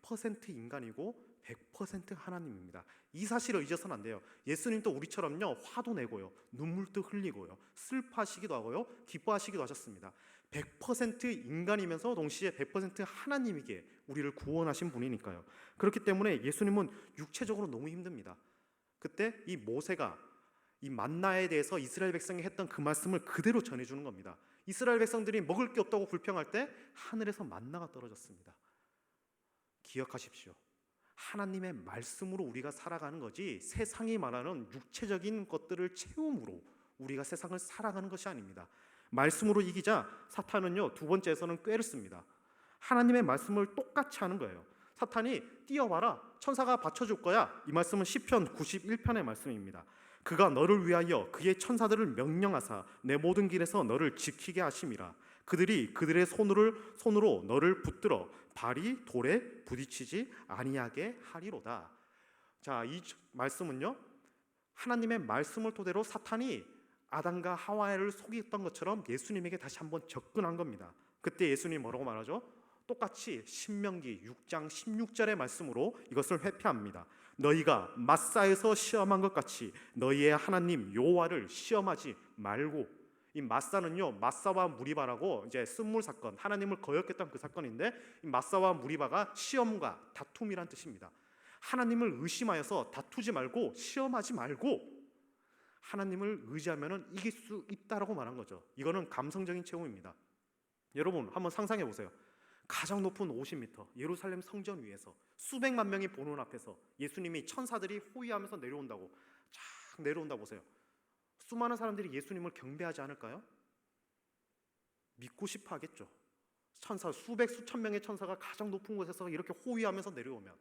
100% 인간이고 100% 하나님입니다. 이 사실을 잊어서는 안 돼요. 예수님도 우리처럼요 화도 내고요 눈물도 흘리고요 슬퍼하시기도 하고요 기뻐하시기도 하셨습니다. 100% 인간이면서 동시에 100% 하나님이기에 우리를 구원하신 분이니까요. 그렇기 때문에 예수님은 육체적으로 너무 힘듭니다. 그때 이 모세가 이 만나에 대해서 이스라엘 백성이 했던 그 말씀을 그대로 전해주는 겁니다. 이스라엘 백성들이 먹을 게 없다고 불평할 때 하늘에서 만나가 떨어졌습니다. 기억하십시오. 하나님의 말씀으로 우리가 살아가는 거지 세상이 말하는 육체적인 것들을 채움으로 우리가 세상을 살아가는 것이 아닙니다. 말씀으로 이기자 사탄은요 두 번째에서는 꾀를 씁니다. 하나님의 말씀을 똑같이 하는 거예요. 사탄이 뛰어와라 천사가 받쳐줄 거야. 이 말씀은 시편 91편의 말씀입니다. 그가 너를 위하여 그의 천사들을 명령하사 내 모든 길에서 너를 지키게 하심이라. 그들이 그들의 손으로 너를 붙들어 발이 돌에 부딪히지 아니하게 하리로다. 자, 이 말씀은요 하나님의 말씀을 토대로 사탄이 아담과 하와를 속였던 것처럼 예수님에게 다시 한번 접근한 겁니다. 그때 예수님이 뭐라고 말하죠? 똑같이 신명기 6장 16절의 말씀으로 이것을 회피합니다. 너희가 마사에서 시험한 것 같이 너희의 하나님 여호와를 시험하지 말고. 이 마사는요, 마사와 무리바라고 이제 쓴물 사건, 하나님을 거역했던 그 사건인데, 이 마사와 무리바가 시험과 다툼이란 뜻입니다. 하나님을 의심하여서 다투지 말고 시험하지 말고 하나님을 의지하면 이길 수 있다라고 말한 거죠. 이거는 감성적인 체험입니다. 여러분 한번 상상해 보세요. 가장 높은 50m 예루살렘 성전 위에서 수백만 명이 보는 앞에서 예수님이 천사들이 호위하면서 내려온다고, 쫙 내려온다 보세요. 수많은 사람들이 예수님을 경배하지 않을까요? 믿고 싶어 하겠죠. 천사, 수백 수천 명의 천사가 가장 높은 곳에서 이렇게 호위하면서 내려오면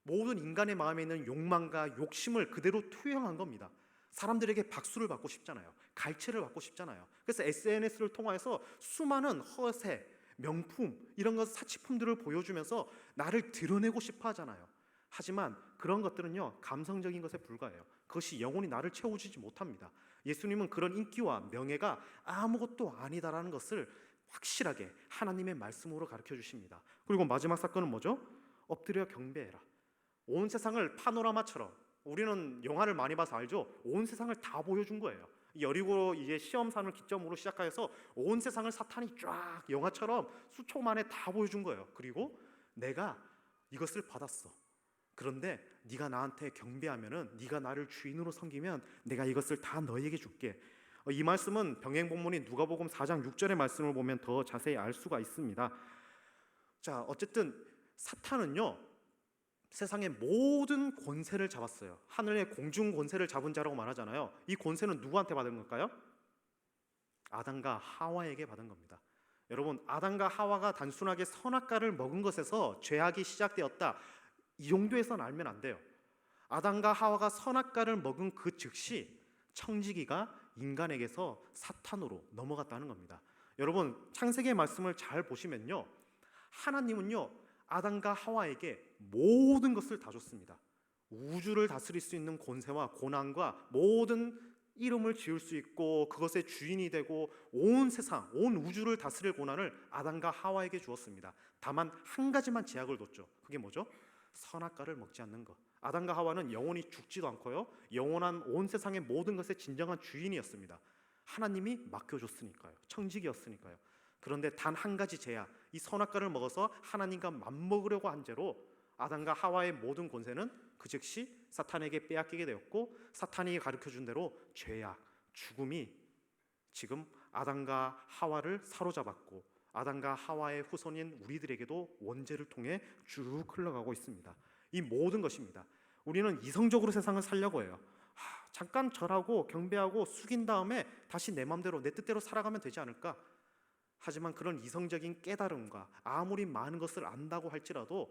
모든 인간의 마음에 있는 욕망과 욕심을 그대로 투영한 겁니다. 사람들에게 박수를 받고 싶잖아요. 갈채를 받고 싶잖아요. 그래서 SNS를 통해서 수많은 허세, 명품, 이런 것 사치품들을 보여주면서 나를 드러내고 싶어 하잖아요. 하지만 그런 것들은요, 감성적인 것에 불과해요. 그것이 영원히 나를 채워주지 못합니다. 예수님은 그런 인기와 명예가 아무것도 아니다라는 것을 확실하게 하나님의 말씀으로 가르쳐 주십니다. 그리고 마지막 사건은 뭐죠? 엎드려 경배해라. 온 세상을 파노라마처럼, 우리는 영화를 많이 봐서 알죠? 온 세상을 다 보여준 거예요. 여리고 이제 시험산을 기점으로 시작해서 온 세상을 사탄이 쫙 영화처럼 수초 만에 다 보여준 거예요. 그리고 내가 이것을 받았어. 그런데 네가 나한테 경배하면은, 네가 나를 주인으로 섬기면 내가 이것을 다 너에게 줄게. 이 말씀은 병행본문인 누가복음 4장 6절의 말씀을 보면 더 자세히 알 수가 있습니다. 자, 어쨌든 사탄은요, 세상의 모든 권세를 잡았어요. 하늘의 공중 권세를 잡은 자라고 말하잖아요. 이 권세는 누구한테 받은 걸까요? 아담과 하와에게 받은 겁니다. 여러분, 아담과 하와가 단순하게 선악과를 먹은 것에서 죄악이 시작되었다, 이 정도에선 알면 안 돼요. 아담과 하와가 선악과를 먹은 그 즉시 청지기가 인간에게서 사탄으로 넘어갔다는 겁니다. 여러분, 창세기의 말씀을 잘 보시면요, 하나님은요 아담과 하와에게 모든 것을 다 줬습니다. 우주를 다스릴 수 있는 권세와 고난과 모든 이름을 지을 수 있고 그것의 주인이 되고 온 세상, 온 우주를 다스릴 고난을 아담과 하와에게 주었습니다. 다만 한 가지만 제약을 뒀죠. 그게 뭐죠? 선악과를 먹지 않는 것. 아담과 하와는 영원히 죽지도 않고요, 영원한 온 세상의 모든 것의 진정한 주인이었습니다. 하나님이 맡겨줬으니까요, 청지기였으니까요. 그런데 단 한 가지 제약, 이 선악과를 먹어서 하나님과 맞먹으려고 한 죄로 아담과 하와의 모든 권세는 그 즉시 사탄에게 빼앗기게 되었고, 사탄이 가르쳐준 대로 죄악, 죽음이 지금 아담과 하와를 사로잡았고 아담과 하와의 후손인 우리들에게도 원죄를 통해 쭉 흘러가고 있습니다. 이 모든 것입니다. 우리는 이성적으로 세상을 살려고 해요. 잠깐 절하고 경배하고 숙인 다음에 다시 내 마음대로 내 뜻대로 살아가면 되지 않을까? 하지만 그런 이성적인 깨달음과 아무리 많은 것을 안다고 할지라도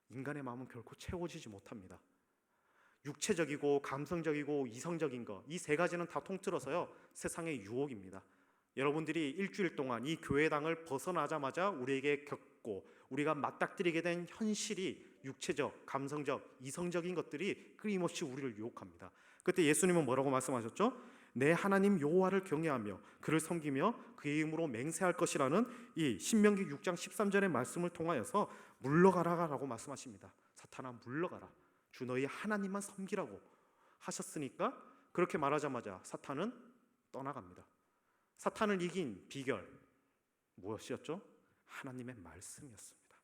인간의 마음은 결코 채워지지 못합니다. 육체적이고 감성적이고 이성적인 것, 이 세 가지는 다 통틀어서요 세상의 유혹입니다. 여러분들이 일주일 동안 이 교회당을 벗어나자마자 우리에게 겪고 우리가 맞닥뜨리게 된 현실이 육체적, 감성적, 이성적인 것들이 끊임없이 우리를 유혹합니다. 그때 예수님은 뭐라고 말씀하셨죠? 내 하나님 여호와를 경외하며 그를 섬기며 그의 이름으로 맹세할 것이라는 이 신명기 6장 13절의 말씀을 통하여서 물러가라라고 말씀하십니다. 사탄아, 물러가라. 주 너희 하나님만 섬기라고 하셨으니까 그렇게 말하자마자 사탄은 떠나갑니다. 사탄을 이긴 비결 무엇이었죠? 하나님의 말씀이었습니다.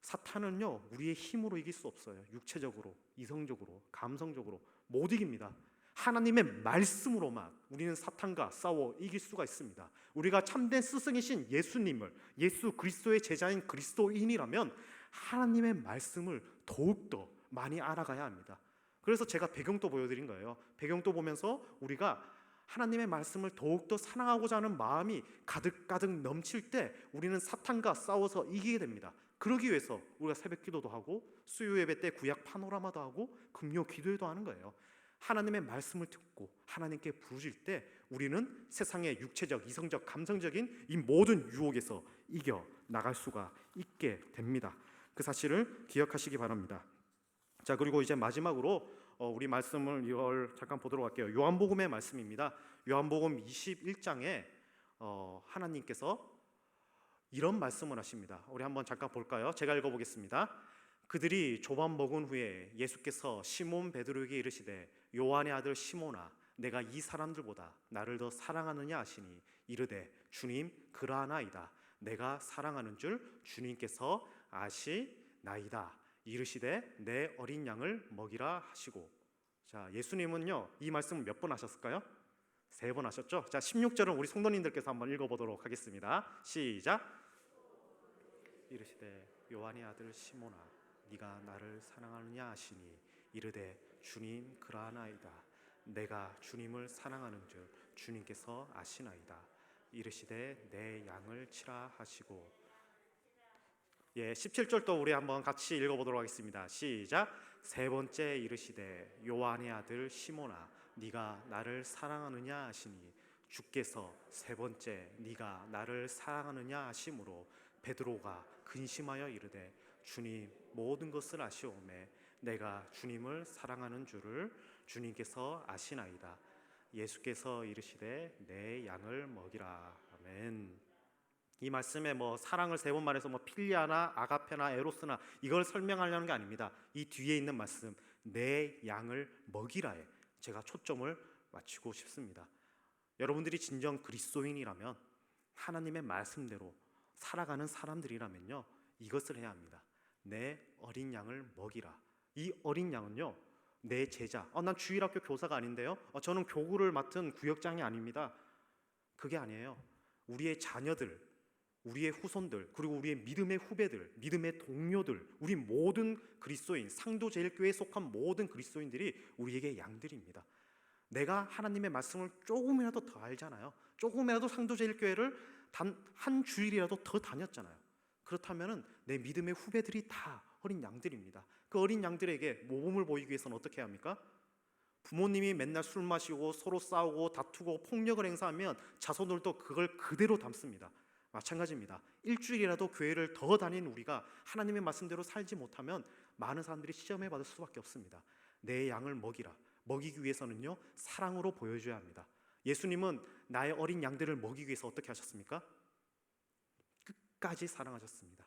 사탄은요 우리의 힘으로 이길 수 없어요. 육체적으로, 이성적으로, 감성적으로 못 이깁니다. 하나님의 말씀으로만 우리는 사탄과 싸워 이길 수가 있습니다. 우리가 참된 스승이신 예수님을, 예수 그리스도의 제자인 그리스도인이라면 하나님의 말씀을 더욱더 많이 알아가야 합니다. 그래서 제가 배경도 보여드린 거예요. 배경도 보면서 우리가 하나님의 말씀을 더욱더 사랑하고자 하는 마음이 가득가득 넘칠 때 우리는 사탄과 싸워서 이기게 됩니다. 그러기 위해서 우리가 새벽 기도도 하고 수요 예배 때 구약 파노라마도 하고 금요 기도회도 하는 거예요. 하나님의 말씀을 듣고 하나님께 부르실 때 우리는 세상의 육체적, 이성적, 감성적인 이 모든 유혹에서 이겨 나갈 수가 있게 됩니다. 그 사실을 기억하시기 바랍니다. 자, 그리고 이제 마지막으로 우리 말씀을 이걸 잠깐 보도록 할게요. 요한복음의 말씀입니다. 요한복음 21장에 하나님께서 이런 말씀을 하십니다. 우리 한번 잠깐 볼까요? 제가 읽어보겠습니다. 그들이 조반 먹은 후에 예수께서 시몬 베드로에게 이르시되 요한의 아들 시몬아 내가 이 사람들보다 나를 더 사랑하느냐 하시니 이르되 주님 그러하나이다. 내가 사랑하는 줄 주님께서 아시나이다. 이르시되 내 어린 양을 먹이라 하시고. 자, 예수님은요 이 말씀을 몇 번 하셨을까요? 3번 하셨죠? 자, 16절은 우리 성도님들께서 한번 읽어보도록 하겠습니다. 시작. 이르시되 요한의 아들 시몬아 네가 나를 사랑하느냐 하시니 이르되 주님 그러하나이다. 내가 주님을 사랑하는 줄 주님께서 아시나이다. 이르시되 내 양을 치라 하시고. 17절도 우리 한번 같이 읽어보도록 하겠습니다. 시작. 3번째 이르시되 요한의 아들 시몬아 네가 나를 사랑하느냐 하시니 주께서 3번째 네가 나를 사랑하느냐 하심으로 베드로가 근심하여 이르되 주님 모든 것을 아시오매 내가 주님을 사랑하는 줄을 주님께서 아시나이다. 예수께서 이르시되 내 양을 먹이라. 아멘. 이 말씀에 사랑을 3번 말해서 필리아나 아가페나 에로스나 이걸 설명하려는 게 아닙니다. 이 뒤에 있는 말씀 내 양을 먹이라에 제가 초점을 맞추고 싶습니다. 여러분들이 진정 그리스도인이라면 하나님의 말씀대로 살아가는 사람들이라면요 이것을 해야 합니다. 내 어린 양을 먹이라. 이 어린 양은요 내 제자. 난 주일학교 교사가 아닌데요. 저는 교구를 맡은 구역장이 아닙니다. 그게 아니에요. 우리의 자녀들, 우리의 후손들, 그리고 우리의 믿음의 후배들, 믿음의 동료들, 우리 모든 그리스도인, 상도제일교회에 속한 모든 그리스도인들이 우리에게 양들입니다. 내가 하나님의 말씀을 조금이라도 더 알잖아요. 조금이라도 상도제일교회를 단 한 주일이라도 더 다녔잖아요. 그렇다면 내 믿음의 후배들이 다 어린 양들입니다. 그 어린 양들에게 모범을 보이기 위해서는 어떻게 해야 합니까? 부모님이 맨날 술 마시고 서로 싸우고 다투고 폭력을 행사하면 자손들도 그걸 그대로 담습니다. 마찬가지입니다. 일주일이라도 교회를 더 다닌 우리가 하나님의 말씀대로 살지 못하면 많은 사람들이 시험에 받을 수밖에 없습니다. 내 양을 먹이라. 먹이기 위해서는요 사랑으로 보여줘야 합니다. 예수님은 나의 어린 양들을 먹이기 위해서 어떻게 하셨습니까? 끝까지 사랑하셨습니다.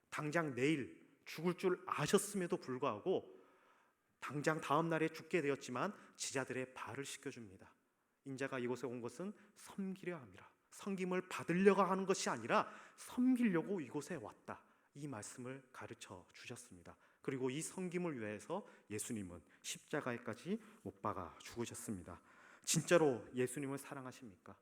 당장 내일 죽을 줄 아셨음에도 불구하고 당장 다음 날에 죽게 되었지만 제자들의 발을 씻겨줍니다. 인자가 이곳에 온 것은 섬기려 함이라. 섬김을 받으려고 하는 것이 아니라 섬기려고 이곳에 왔다. 이 말씀을 가르쳐 주셨습니다. 그리고 이 섬김을 위해서 예수님은 십자가에까지 못 박아 죽으셨습니다. 진짜로 예수님을 사랑하십니까?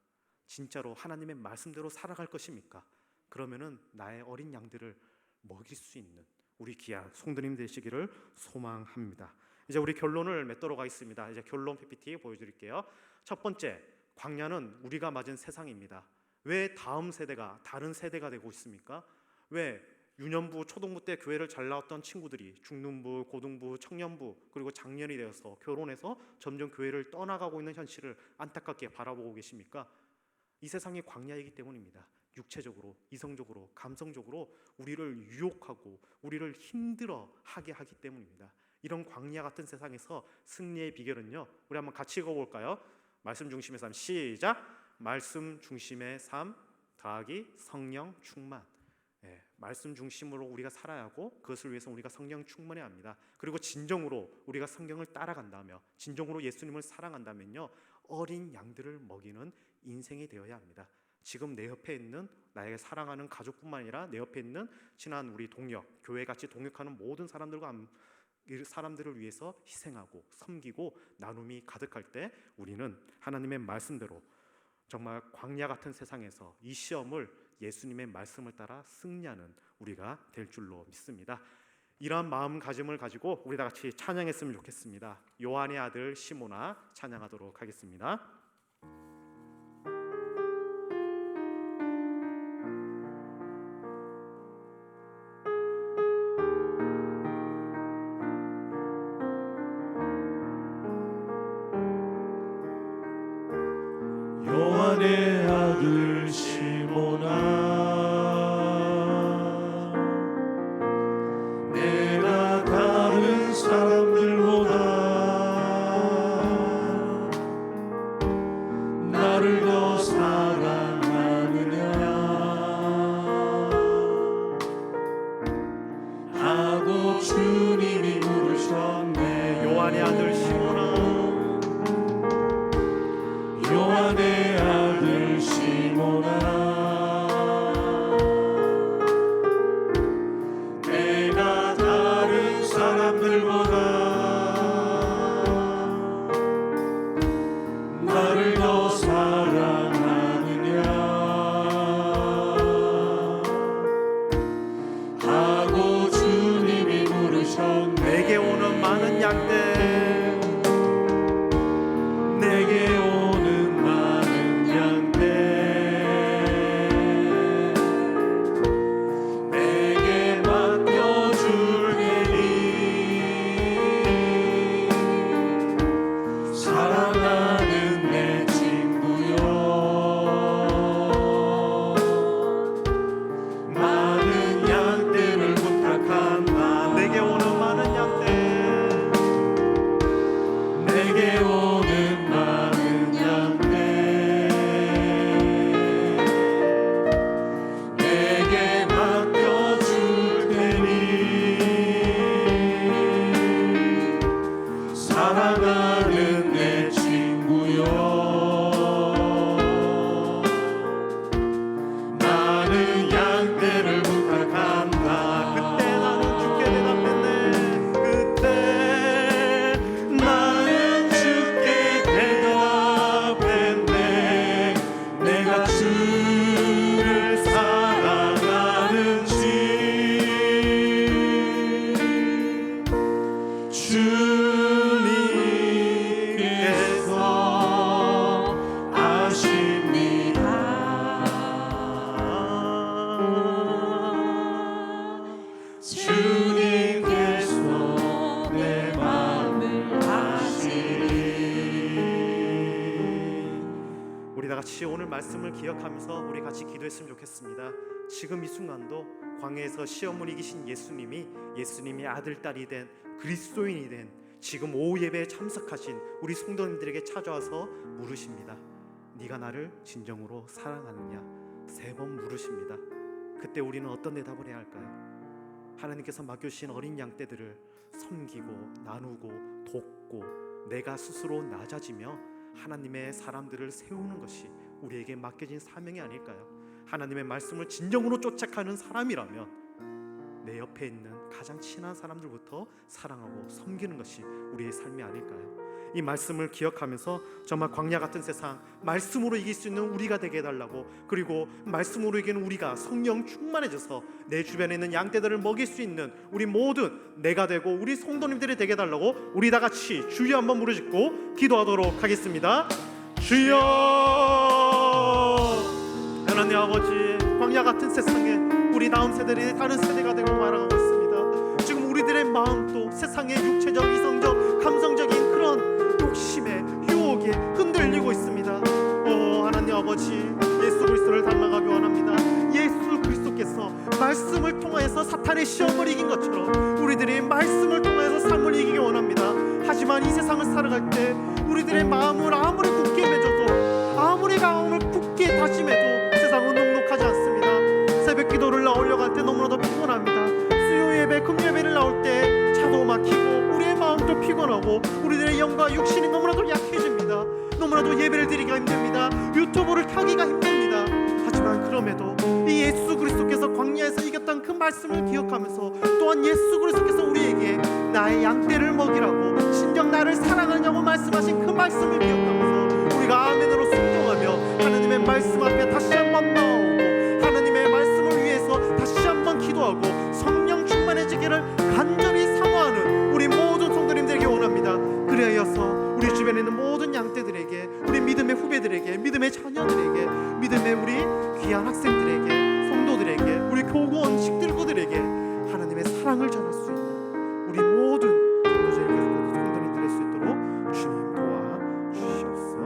진짜로 하나님의 말씀대로 살아갈 것입니까? 그러면은 나의 어린 양들을 먹일 수 있는 우리 귀한 성도님 되시기를 소망합니다. 이제 우리 결론을 맺도록 하겠습니다. 이제 결론 PPT 보여드릴게요. 첫 번째, 광야는 우리가 맞은 세상입니다. 왜 다음 세대가 다른 세대가 되고 있습니까? 왜 유년부, 초등부 때 교회를 잘 나왔던 친구들이 중등부, 고등부, 청년부 그리고 장년이 되어서 결혼해서 점점 교회를 떠나가고 있는 현실을 안타깝게 바라보고 계십니까? 이 세상이 광야이기 때문입니다. 육체적으로, 이성적으로, 감성적으로 우리를 유혹하고 우리를 힘들어하게 하기 때문입니다. 이런 광야 같은 세상에서 승리의 비결은요, 우리 한번 같이 읽어볼까요? 말씀 중심의 삶 시작. 말씀 중심의 삶 더하기 성령 충만. 말씀 중심으로 우리가 살아야 하고 그것을 위해서 우리가 성령 충만해야 합니다. 그리고 진정으로 우리가 성경을 따라간다며 진정으로 예수님을 사랑한다면요 어린 양들을 먹이는 인생이 되어야 합니다. 지금 내 옆에 있는 나에게 사랑하는 가족뿐만 아니라 내 옆에 있는 친한 우리 동력, 교회같이 동역하는 모든 사람들을 위해서 희생하고 섬기고 나눔이 가득할 때 우리는 하나님의 말씀대로 정말 광야 같은 세상에서 이 시험을 예수님의 말씀을 따라 승리하는 우리가 될 줄로 믿습니다. 이러한 마음가짐을 가지고 우리 다 같이 찬양했으면 좋겠습니다. 요한의 아들 시몬아 찬양하도록 하겠습니다. 요한의 아들 시몬아 내가 다른 사람들보다 나를 더 사랑하느냐 하고 주님이 물으셨네. 요한의 아들 시몬아 주님께서 아십니다. 주님께서 내 마음을 아시리. 우리 다 같이 오늘 말씀을 기억하면서 우리 같이 기도했으면 좋겠습니다. 지금 이 순간도 광야에서 시험을 이기신 예수님이 아들 딸이 된 그리스도인이 된 지금 오후 예배에 참석하신 우리 성도님들에게 찾아와서 물으십니다. 네가 나를 진정으로 사랑하느냐? 3번 물으십니다. 그때 우리는 어떤 대답을 해야 할까요? 하나님께서 맡겨주신 어린 양떼들을 섬기고 나누고 돕고 내가 스스로 낮아지며 하나님의 사람들을 세우는 것이 우리에게 맡겨진 사명이 아닐까요? 하나님의 말씀을 진정으로 쫓아가는 사람이라면 내 옆에 있는 가장 친한 사람들부터 사랑하고 섬기는 것이 우리의 삶이 아닐까요? 이 말씀을 기억하면서 정말 광야 같은 세상 말씀으로 이길 수 있는 우리가 되게 해달라고, 그리고 말씀으로 이기는 우리가 성령 충만해져서 내 주변에 있는 양떼들을 먹일 수 있는 우리 모든 내가 되고 우리 성도님들이 되게 해달라고 우리 다 같이 주여 한번 부르짖고 기도하도록 하겠습니다. 주여, 하나님 아버지, 광야 같은 세상에 우리 다음 세대들이 다른 세대가 되고 말아가고 있습니다. 지금 우리들의 마음도 세상의 육체적, 이성적, 감성적인 그런 욕심에, 유혹에 흔들리고 있습니다. 하나님 아버지, 예수 그리스도를 닮아가기 원합니다. 예수 그리스도께서 말씀을 통하여서 사탄의 시험을 이긴 것처럼 우리들이 말씀을 통하여서 삶을 이기기 원합니다. 하지만 이 세상을 살아갈 때 우리들의 마음을 아무리 굳게 맺어도, 아무리 마음을 굳게 다짐해도 세상은 녹록하지 않습니다. 새벽 기도를 나오려고 할 때 너무나도 피곤합니다. 수요 예배, 금 예배를 나올 때 차도 막히고 우리의 마음도 피곤하고 우리들의 영과 육신이 너무나도 약해집니다. 너무나도 예배를 드리기가 힘듭니다. 유튜브를 켜기가 힘듭니다. 하지만 그럼에도 이 예수 그리스도께서 광야에서 이겼던 그 말씀을 기억하면서, 또한 예수 그리스도께서 우리에게 나의 양떼를 먹이라고 진정 나를 사랑하냐고 말씀하신 그 말씀을 기억하면서 우리가 아멘으로 순종하며 하나님의 말씀 앞에 다시 한번 나오고 하나님의 말씀을 위해서 다시 한번 기도하고 성령 충만해지기를 간절히 사모하는 우리 모든 성도님들에게 원합니다. 그리하여서 우리 주변에 있는 모든 양떼들에게, 우리 믿음의 후배들에게, 믿음의 자녀들에게, 믿음의 우리 귀한 학생들에게, 성도들에게, 우리 교구원 식들구들에게 하나님의 사랑을 전할 수 있는 우리 모든 성도님들이 될 수 있도록 주님 도와주시옵소서.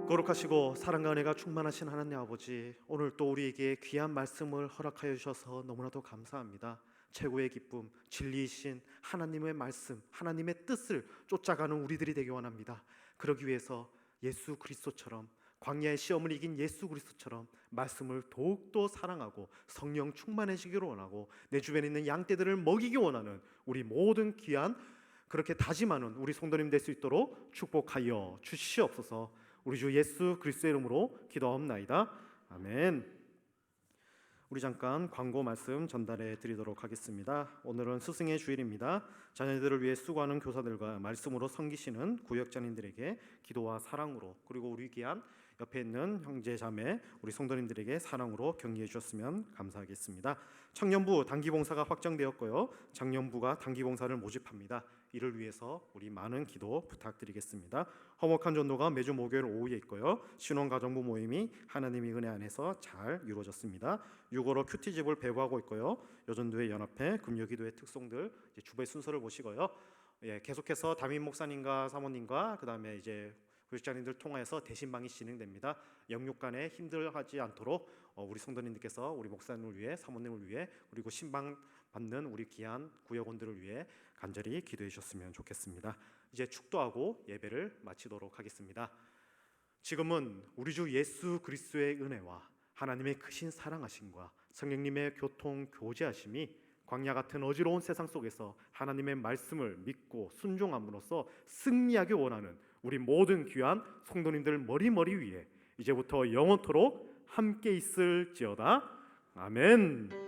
거룩하시고 사랑과 은혜가 충만하신 하나님 아버지, 오늘 또 우리에게 귀한 말씀을 허락하여 주셔서 너무나도 감사합니다. 최고의 기쁨, 진리이신 하나님의 말씀, 하나님의 뜻을 쫓아가는 우리들이 되기 원합니다. 그러기 위해서 예수 그리스도처럼, 광야의 시험을 이긴 예수 그리스도처럼 말씀을 더욱더 사랑하고 성령 충만해지기를 원하고 내 주변에 있는 양떼들을 먹이기 원하는 우리 모든 귀한, 그렇게 다짐하는 우리 성도님 될 수 있도록 축복하여 주시옵소서. 우리 주 예수 그리스도의 이름으로 기도하옵나이다. 아멘. 우리 잠깐 광고 말씀 전달해 드리도록 하겠습니다. 오늘은 스승의 주일입니다. 자녀들을 위해 수고하는 교사들과 말씀으로 섬기시는 구역장님들에게 기도와 사랑으로, 그리고 우리 귀한 옆에 있는 형제 자매 우리 성도님들에게 사랑으로 격려해 주셨으면 감사하겠습니다. 청년부 단기봉사가 확정되었고요, 장년부가 단기봉사를 모집합니다. 이를 위해서 우리 많은 기도 부탁드리겠습니다. 화목한 전도가 매주 목요일 오후에 있고요, 신혼가정부 모임이 하나님의 은혜 안에서 잘 이루어졌습니다. 6월호 큐티집을 배부하고 있고요, 여전도회 연합회 금요기도회 특송들 주배 순서를 보시고요, 계속해서 담임 목사님과 사모님과 그 다음에 이제 교육자님들 통해서 대신방이 진행됩니다. 영육간에 힘들어하지 않도록 우리 성도님들께서 우리 목사님을 위해, 사모님을 위해, 그리고 신방 받는 우리 귀한 구역원들을 위해 간절히 기도해 주셨으면 좋겠습니다. 이제 축도하고 예배를 마치도록 하겠습니다. 지금은 우리 주 예수 그리스도의 은혜와 하나님의 크신 사랑하심과 성령님의 교통 교제하심이 광야 같은 어지러운 세상 속에서 하나님의 말씀을 믿고 순종함으로써 승리하기 원하는 우리 모든 귀한 성도님들 머리 위에 이제부터 영원토록 함께 있을지어다. 아멘.